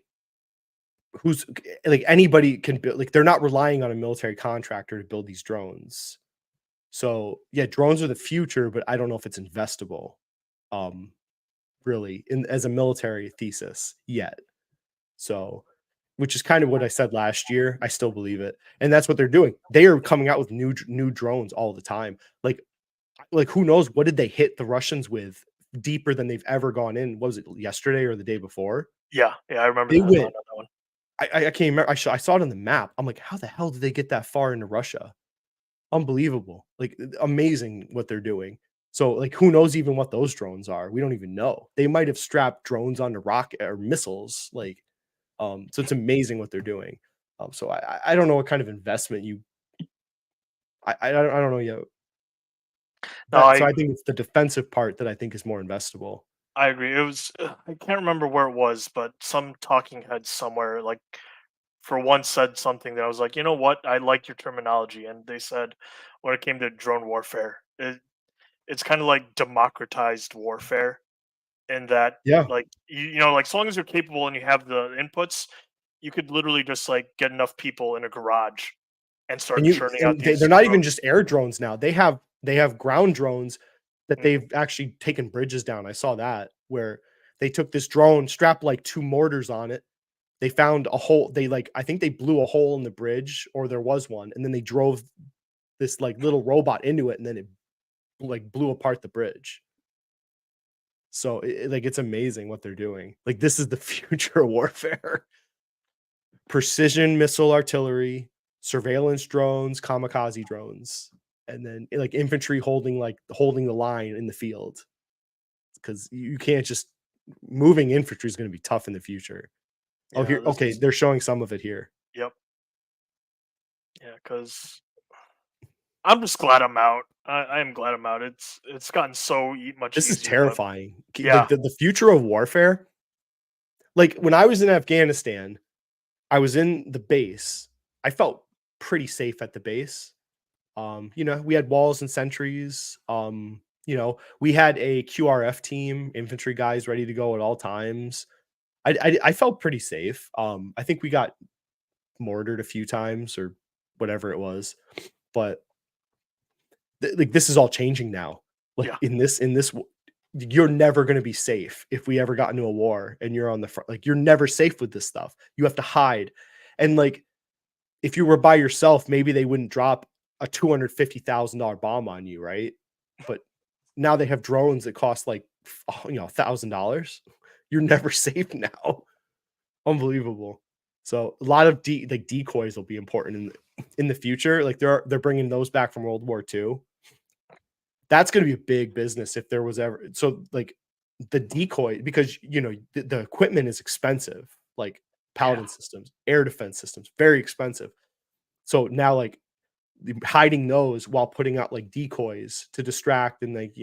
who's like anybody can build, like they're not relying on a military contractor to build these drones. So yeah, drones are the future, but I don't know if it's investable, really, as a military thesis yet. So, which is kind of what I said last year. I still believe it, and that's what they're doing. They are coming out with new drones all the time. Like who knows what did they hit the Russians with deeper than they've ever gone in? What was it, yesterday or the day before? Yeah, I remember They that, went. that one. I can't remember. I saw it on the map. I'm like, how the hell did they get that far into Russia? Unbelievable. Like, amazing what they're doing. So, like, who knows even what those drones are? We don't even know. They might have strapped drones onto rocket or missiles. Like, so it's amazing what they're doing. So I don't know what kind of investment I don't know yet. No, So I think it's the defensive part that I think is more investable. I agree. It was I can't remember where it was, but some talking head somewhere like for one said something that I was like, you know what, I like your terminology, and they said when it came to drone warfare, it's kind of like democratized warfare, in that Yeah. like you know like as long as you're capable and you have the inputs, you could literally just like get enough people in a garage and start churning out these They're not even drones. just air drones now. They have ground drones that Mhm. they've actually taken bridges down. I saw that where they took this drone, strapped like 2 mortars on it. They found a hole. They like I think they blew a hole in the bridge, or there was one, and then they drove this like little robot into it, and then it like blew apart the bridge. So like it's amazing what they're doing. Like this is the future of warfare. Precision missile artillery, surveillance drones, kamikaze drones, and then like infantry holding the line in the field, because you can't just moving infantry is going to be tough in the future. Oh, Yeah, here, this okay, is they're showing some of it here. yep. Yeah, because I'm just glad I'm out. I am glad I'm out. It's gotten so much This is easier to terrifying. yeah. Like the future of warfare. Like when I was in Afghanistan, I was in the base. I felt pretty safe at the base. We had walls and sentries. We had a QRF team, infantry guys ready to go at all times. I felt pretty safe. I think we got mortared a few times or whatever it was, but like this is all changing now. Like Yeah. you're never going to be safe if we ever got into a war and you're on the front. Like you're never safe with this stuff. You have to hide, and like if you were by yourself, maybe they wouldn't drop a $250,000 bomb on you, right? But now they have drones that cost like $1,000. You're never safe now. Unbelievable. So a lot of like decoys will be important in the future. Like they're bringing those back from World War II. That's going to be a big business if there was ever. So like the decoy, because the equipment is expensive, like Yeah. paladin systems, air defense systems, very expensive. So now like hiding those while putting out like decoys to distract and like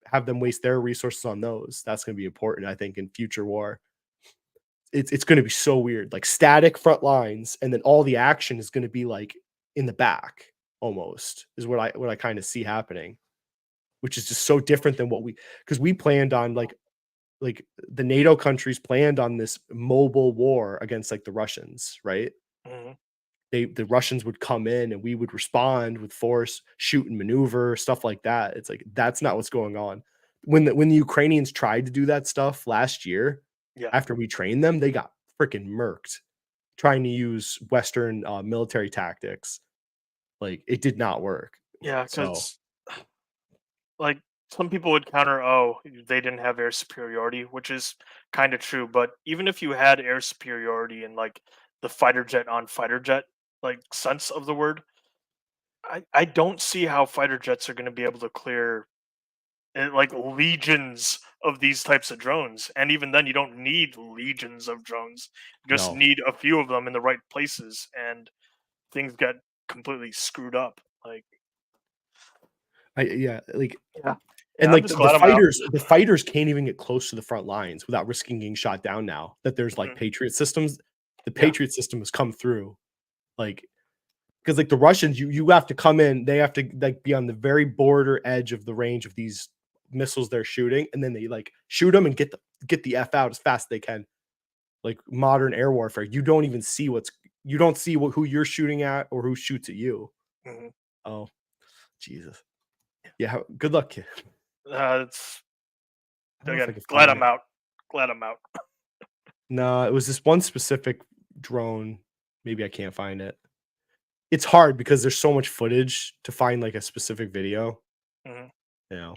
have them waste their resources on those. That's going to be important, I think, in future war. It's going to be so weird, like static front lines, and then all the action is going to be like in the back, almost is what I kind of see happening, which is just so different than because we planned on like the NATO countries planned on this mobile war against like the Russians, right? Mhm. The Russians would come in and we would respond with force, shoot and maneuver, stuff like that. It's like that's not what's going on. When the Ukrainians tried to do that stuff last year, Yeah. after we trained them, they got freaking murked trying to use Western military tactics. Like it did not work. Yeah, So because like some people would counter, oh, they didn't have air superiority, which is kind of true. But even if you had air superiority in like the fighter jet on fighter jet like sense of the word, I don't see how fighter jets are going to be able to clear like legions of these types of drones. And even then, you don't need legions of drones. You just no, need a few of them in the right places, and things get completely screwed up. Like, yeah, like yeah, and yeah, I'm like just the glad I'm out. fighters can't even get close to the front lines without risking getting shot down now that there's like Mhm. Patriot systems. The Yeah. Patriot system has come through. Like because like the Russians, you have to come in, they have to like be on the very border edge of the range of these missiles they're shooting, and then they like shoot them and get the F out as fast as they can. Like modern air warfare, you don't see who you're shooting at or who shoots at you. Mhm. Oh, Jesus. Yeah, good luck, kid. It's I don't know if I again can glad find I'm it. out. Glad I'm out. No, it was this one specific drone. Maybe I can't find it. It's hard because there's so much footage to find like a specific video. Mhm. You know.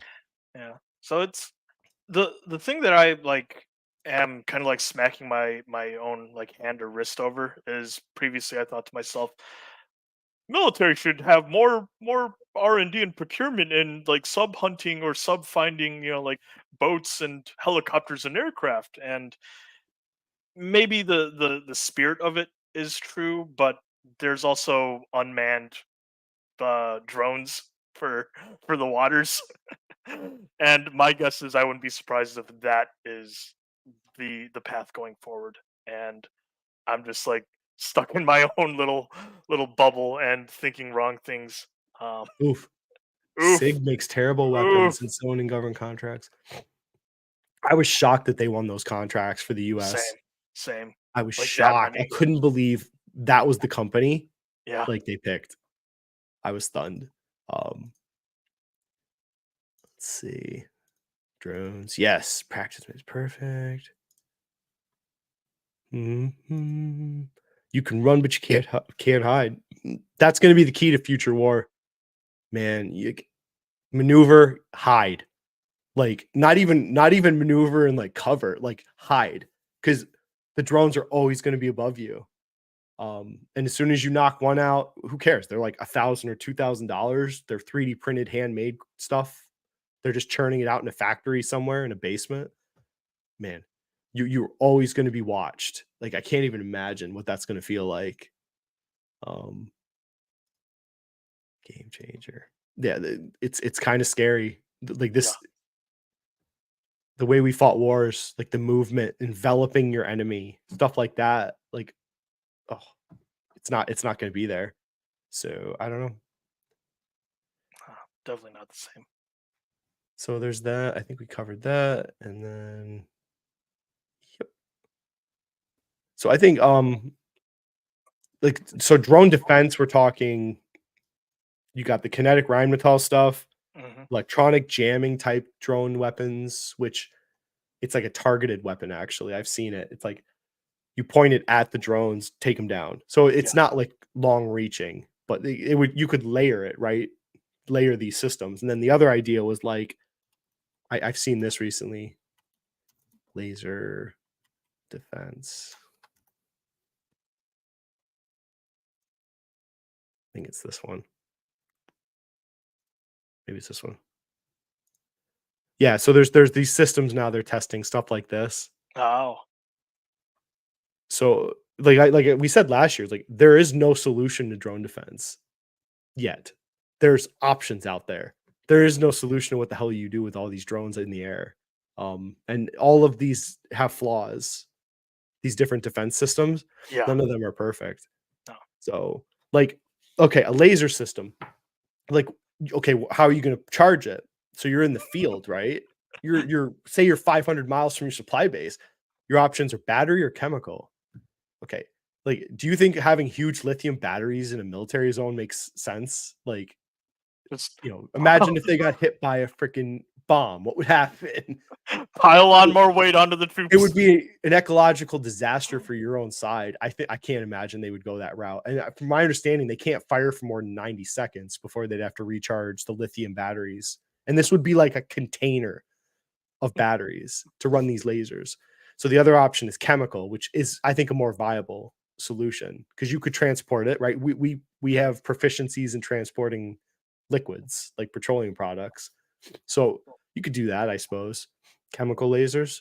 Yeah. So it's the thing that I like am kind of like smacking my own like hand or wrist over is previously I thought to myself, military should have more R&D and procurement and like sub hunting or sub finding, like boats and helicopters and aircraft. And maybe the spirit of it is true, but there's also unmanned drones for the waters. And my guess is I wouldn't be surprised if that is the path going forward. And I'm just like stuck in my own little bubble and thinking wrong things. Oof. Oof. Sig makes terrible Oof. weapons and so in government contracts. I was shocked that they won those contracts for the US. Same. I was Like that shocked. I many. couldn't believe that was the company Yeah. like they picked. I was stunned. Let's see. Drones. Yes, practice makes perfect. Mhm. You can run, but you can't hide. That's going to be the key to future war, man. You maneuver, hide. Like not even maneuver and like cover, like hide, because the drones are always going to be above you. And as soon as you knock one out, who cares? They're like $1,000 or $2,000. They're 3D printed, handmade stuff. They're just churning it out in a factory somewhere in a basement. Man, you're always going to be watched. Like I can't even imagine what that's going to feel like. Game changer. Yeah, it's kind of scary. Like this, the way we fought wars, like the movement, enveloping your enemy, stuff like that. Like, oh, it's not going to be there. So I don't know. Definitely not the same. So there's that. I think we covered that, and then yep. So I think like so drone defense. We're talking. You got the kinetic Rheinmetall stuff, electronic jamming type drone weapons, which it's like a targeted weapon. Actually, I've seen it. It's like you point it at the drones, take them down. So it's not like long reaching, but you could layer it, right? Layer these systems. And then the other idea was like, I've seen this recently. Laser defense. I think it's this one. Maybe it's this one. Yeah, so there's these systems now they're testing stuff like this. Oh. So like we said last year, like there is no solution to drone defense yet. There's options out there. There is no solution to what the hell you do with all these drones in the air. And all of these have flaws. These different defense systems, none of them are perfect. No. So, like, okay, a laser system. Like, okay, how are you going to charge it? So you're in the field, right? You're say you're 500 miles from your supply base. Your options are battery or chemical. Okay, like, do you think having huge lithium batteries in a military zone makes sense? Like, imagine if they got hit by a freaking bomb, what would happen? Pile on more weight onto the troops. It would be an ecological disaster for your own side. I can't imagine they would go that route. And from my understanding, they can't fire for more than 90 seconds before they'd have to recharge the lithium batteries. And this would be like a container of batteries to run these lasers. So the other option is chemical, which is, I think, a more viable solution because you could transport it, right? We have proficiencies in transporting liquids like petroleum products. So you could do that, I suppose. Chemical lasers,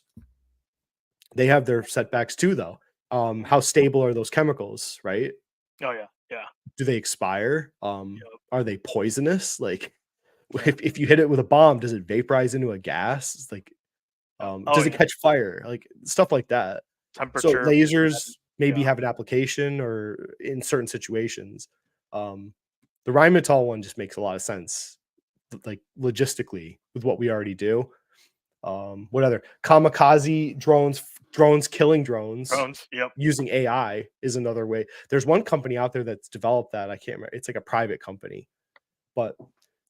they have their setbacks too, though. How stable are those chemicals, right? Oh yeah. Do they expire? Are they poisonous? Like, if you hit it with a bomb, does it vaporize into a gas? It's like, does it catch fire? Like stuff like that. Temperature. So lasers maybe have an application or in certain situations. The Rheinmetall one just makes a lot of sense, like logistically with what we already do. What other kamikaze drones killing drones using AI is another way. There's one company out there that's developed that. I can't remember. It's like a private company, but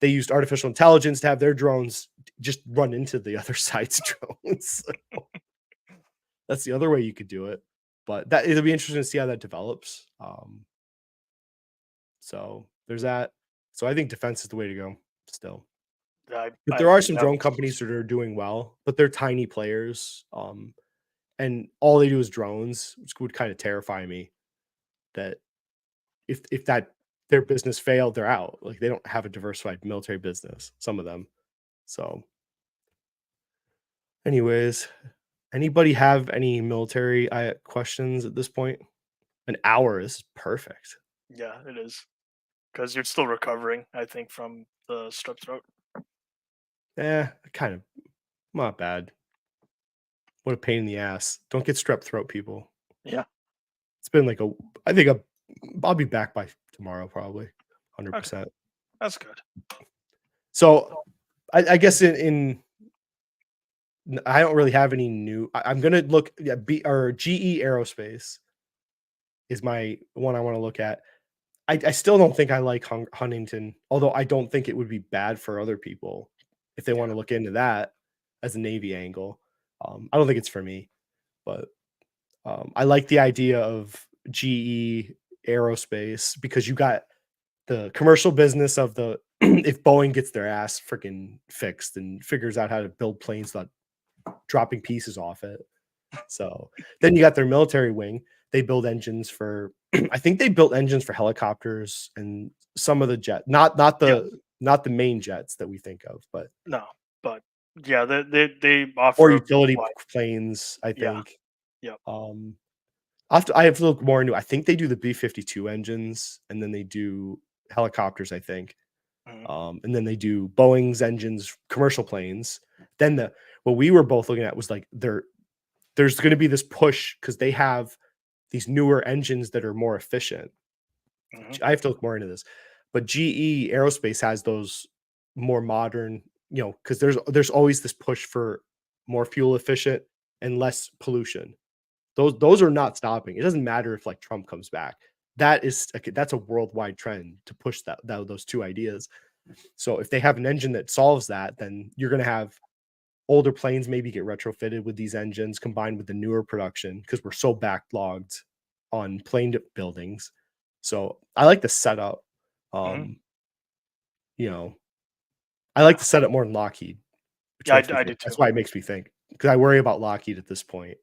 they used artificial intelligence to have their drones just run into the other side's drones. So that's the other way you could do it, but it'll be interesting to see how that develops. So there's that. So I think defense is the way to go still. But there are some drone companies that are doing well, but they're tiny players. And all they do is drones, which would kind of terrify me that if that their business failed, they're out. Like they don't have a diversified military business, some of them. So anyways, anybody have any military questions at this point? An hour is perfect. Yeah, it is. because you're still recovering, I think, from the strep throat. Kind of not bad. What a pain in the ass. Don't get strep throat, people. Yeah. It's been like I'll be back by tomorrow, probably 100%. That's good. So I guess I don't really have any new. I'm gonna look at GE Aerospace is my one I want to look at. I still don't think I like Huntington, although I don't think it would be bad for other people if they want to look into that as a Navy angle. I don't think it's for me, but I like the idea of GE Aerospace because you got the commercial business of the if Boeing gets their ass freaking fixed and figures out how to build planes without dropping pieces off it. So then you got their military wing. They build engines for I think they built engines for helicopters and some of the jet, not the main jets that we think of, but No, but yeah, they offer or a utility wide- planes, I Yeah. think. Yep. I have to look more into. I think they do the B-52 engines, and then they do helicopters, I think. Mhm. And then they do Boeing's engines, commercial planes. Then what we were both looking at was like there's going to be this push because they have these newer engines that are more efficient. Mhm. I have to look more into this, but GE Aerospace has those more modern, because there's always this push for more fuel efficient and less pollution. Those are not stopping. It doesn't matter if like Trump comes back. That's a worldwide trend to push those two ideas. So if they have an engine that solves that, then you're going to have older planes maybe get retrofitted with these engines combined with the newer production because we're so backlogged on plane buildings. So I like the setup. Mhm. I like the setup more than Lockheed. Yeah, I do That's too. why it makes me think because I worry about Lockheed at this point.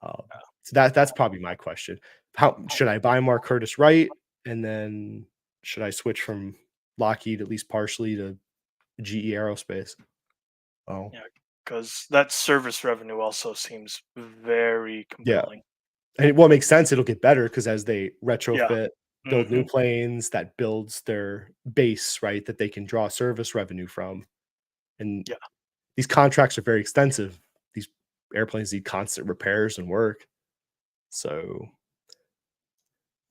So that's probably my question. How should I buy more Curtis Wright, and then should I switch from Lockheed at least partially to GE Aerospace? Oh, Yeah, because that service revenue also seems very yeah. compelling. And it makes sense. It'll get better because as they Yeah. retrofit, build new Mhm. planes, that builds their base, right? That they can draw service revenue from. And Yeah. these contracts are very extensive. These airplanes need constant repairs and work. So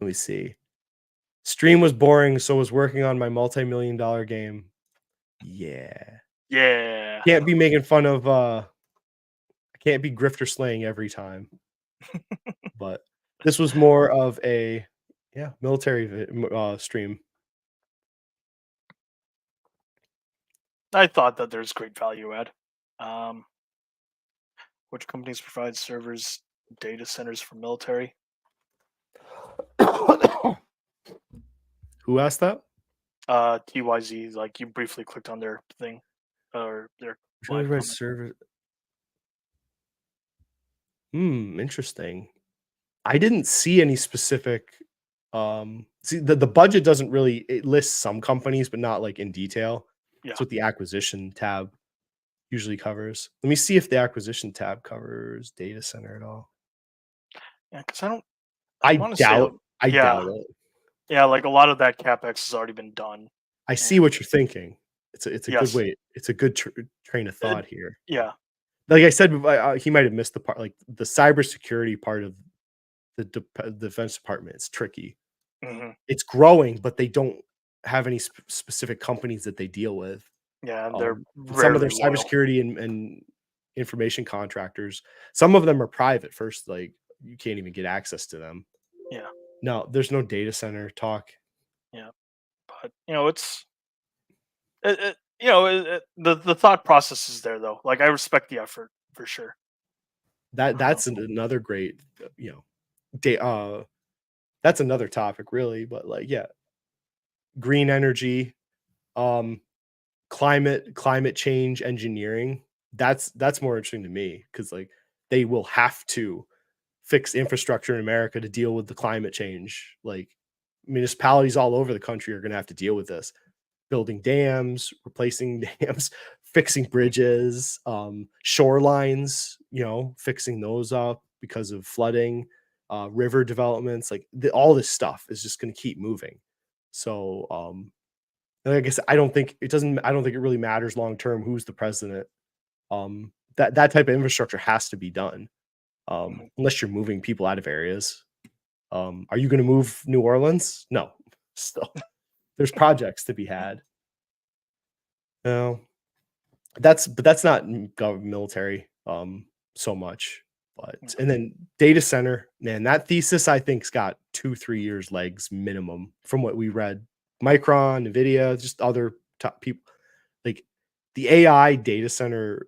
let me see. Stream was boring, so was working on my multi-million-dollar game. Yeah. Yeah. Can't be making fun of I can't be grifter slaying every time. But this was more of a military stream. I thought that there's great value add. Which companies provide servers, data centers for military? Who asked that? TYZ, like you briefly clicked on their thing or their live comment. Server. Interesting. I didn't see any specific see the budget doesn't really it lists some companies but not like in detail. Yeah. That's what the acquisition tab usually covers. Let me see if the acquisition tab covers data center at all. Yeah, because I I want to say, doubt yeah, it. yeah, like a lot of that capex has already been done. I see what you're thinking. It's a good Yes. way. It's a good train of thought here. Yeah. Like I said, he might have missed the part. Like the cybersecurity part of the defense department is tricky. Mhm. It's growing, but they don't have any specific companies that they deal with. Yeah, and they're Some of their rarely loyal. cybersecurity and information contractors, some of them are private first, like you can't even get access to them. Yeah. No, there's no data center talk. Yeah, but it's the thought process is there though. Like I respect the effort for sure. That's another great, that's another topic really, but like green energy, climate change engineering. That's more interesting to me because like they will have to fix infrastructure in America to deal with the climate change. Like municipalities all over the country are going to have to deal with this, building dams, replacing dams, fixing bridges, shorelines, fixing those up because of flooding, river developments. Like all this stuff is just going to keep moving. So and like I guess I don't think it really matters long term who's the president. That type of infrastructure has to be done. Unless you're moving people out of areas. Are you going to move New Orleans? No. Still, there's projects to be had. No, that's not military so much. But and then data center, man, that thesis I think's got 2-3 years legs minimum from what we read. Micron, Nvidia, just other top people, like the AI data center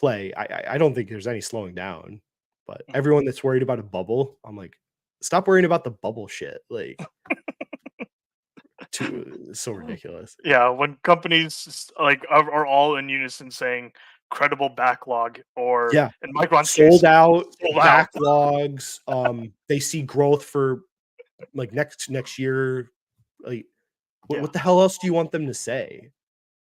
play. I don't think there's any slowing down. But everyone that's worried about a bubble, I'm like, stop worrying about the bubble shit. Like, so ridiculous. Yeah, when companies like are all in unison saying credible backlog, or Yeah, in Micron's sold case, out sold out. backlogs. They see growth for like next year. Like, what the hell else do you want them to say?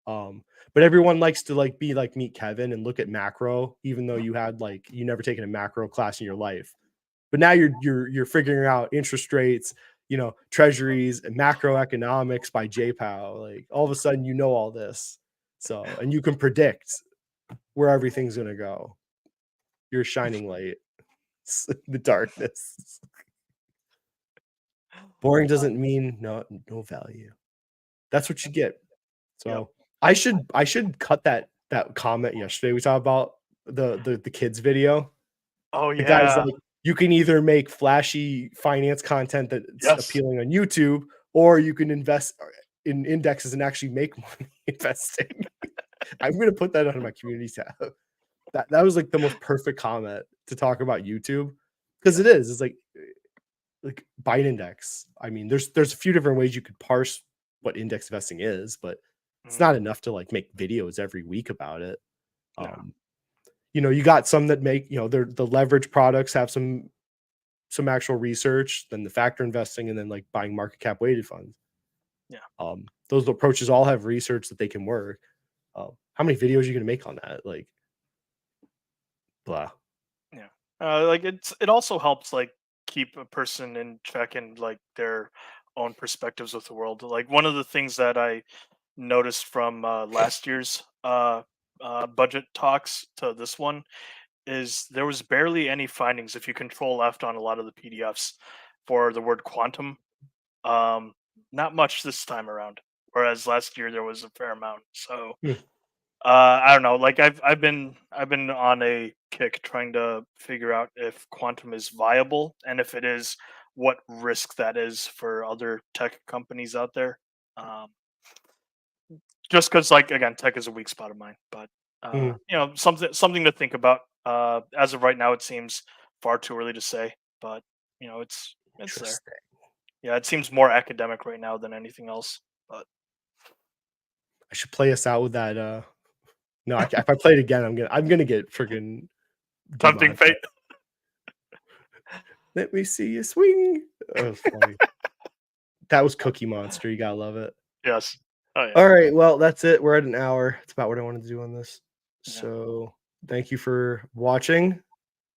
But everyone likes to like be like Meet Kevin and look at macro, even though you had like you never taken a macro class in your life. But now you're figuring out interest rates, treasuries and macroeconomics by JPOW. Like all of a sudden you know all this. So and you can predict where everything's gonna go. You're a shining light. The darkness. Boring doesn't mean no value. That's what you get. So I should cut that comment yesterday we talked about the kids video. Oh The guy's yeah, like, you can either make flashy finance content that's Yes. appealing on YouTube, or you can invest in indexes and actually make money investing. I'm gonna put that on my community tab. That was like the most perfect comment to talk about YouTube, because it is. It's like buy an index. I mean, there's a few different ways you could parse what index investing is, but it's not enough to like make videos every week about it. No. You got some that make, the leverage products have some actual research, then the factor investing, and then like buying market cap weighted funds. Yeah. Those approaches all have research that they can work. How many videos are you going to make on that? Like, blah. Yeah. Like it also helps like keep a person in check and like their own perspectives with the world. Like one of the things that I noticed from last year's budget talks to this one is there was barely any findings if you control F on a lot of the PDFs for the word quantum. Not much this time around, whereas last year there was a fair amount. So I don't know. Like I've been on a kick trying to figure out if quantum is viable, and if it is, what risk that is for other tech companies out there. Just because, like, again, tech is a weak spot of mine, but something to think about. As of right now, it seems far too early to say, but it's there. Interesting. Yeah, it seems more academic right now than anything else. But I should play us out with that. No, if I play it again, I'm gonna get freaking tempting fate. Let me see you swing. That was funny. That was Cookie Monster. You gotta love it. Yes. Oh, yeah. All right. Well, that's it. We're at an hour. It's about what I wanted to do on this. Yeah. So thank you for watching.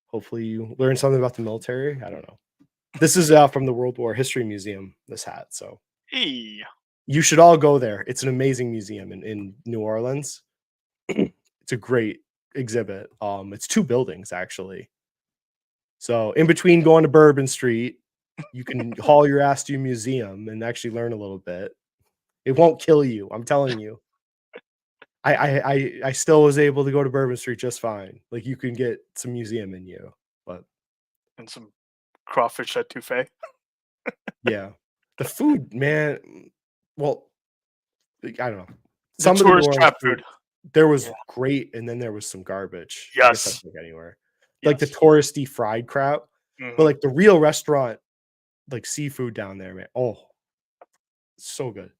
Hopefully you learned something about the military. I don't know. This is from the World War History Museum, this hat. So you should all go there. It's an amazing museum in New Orleans. It's a great exhibit. It's 2 buildings, actually. So in between going to Bourbon Street, you can haul your ass to a museum and actually learn a little bit. It won't kill you. I'm telling you. I still was able to go to Bourbon Street just fine. Like you can get some museum in you, but and some crawfish at Touffet. yeah, the food, man. Well, I don't know. Some of the tourist trap food. There was great, and then there was some garbage. Yes, I guess that's like anywhere. Like the touristy fried crap, but like the real restaurant, like seafood down there, man. Oh, so good.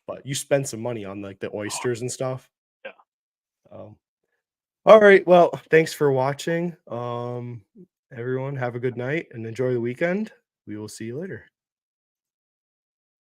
But you spend some money on like the oysters and stuff. Yeah. All right. Well, thanks for watching. Everyone, have a good night and enjoy the weekend. We will see you later.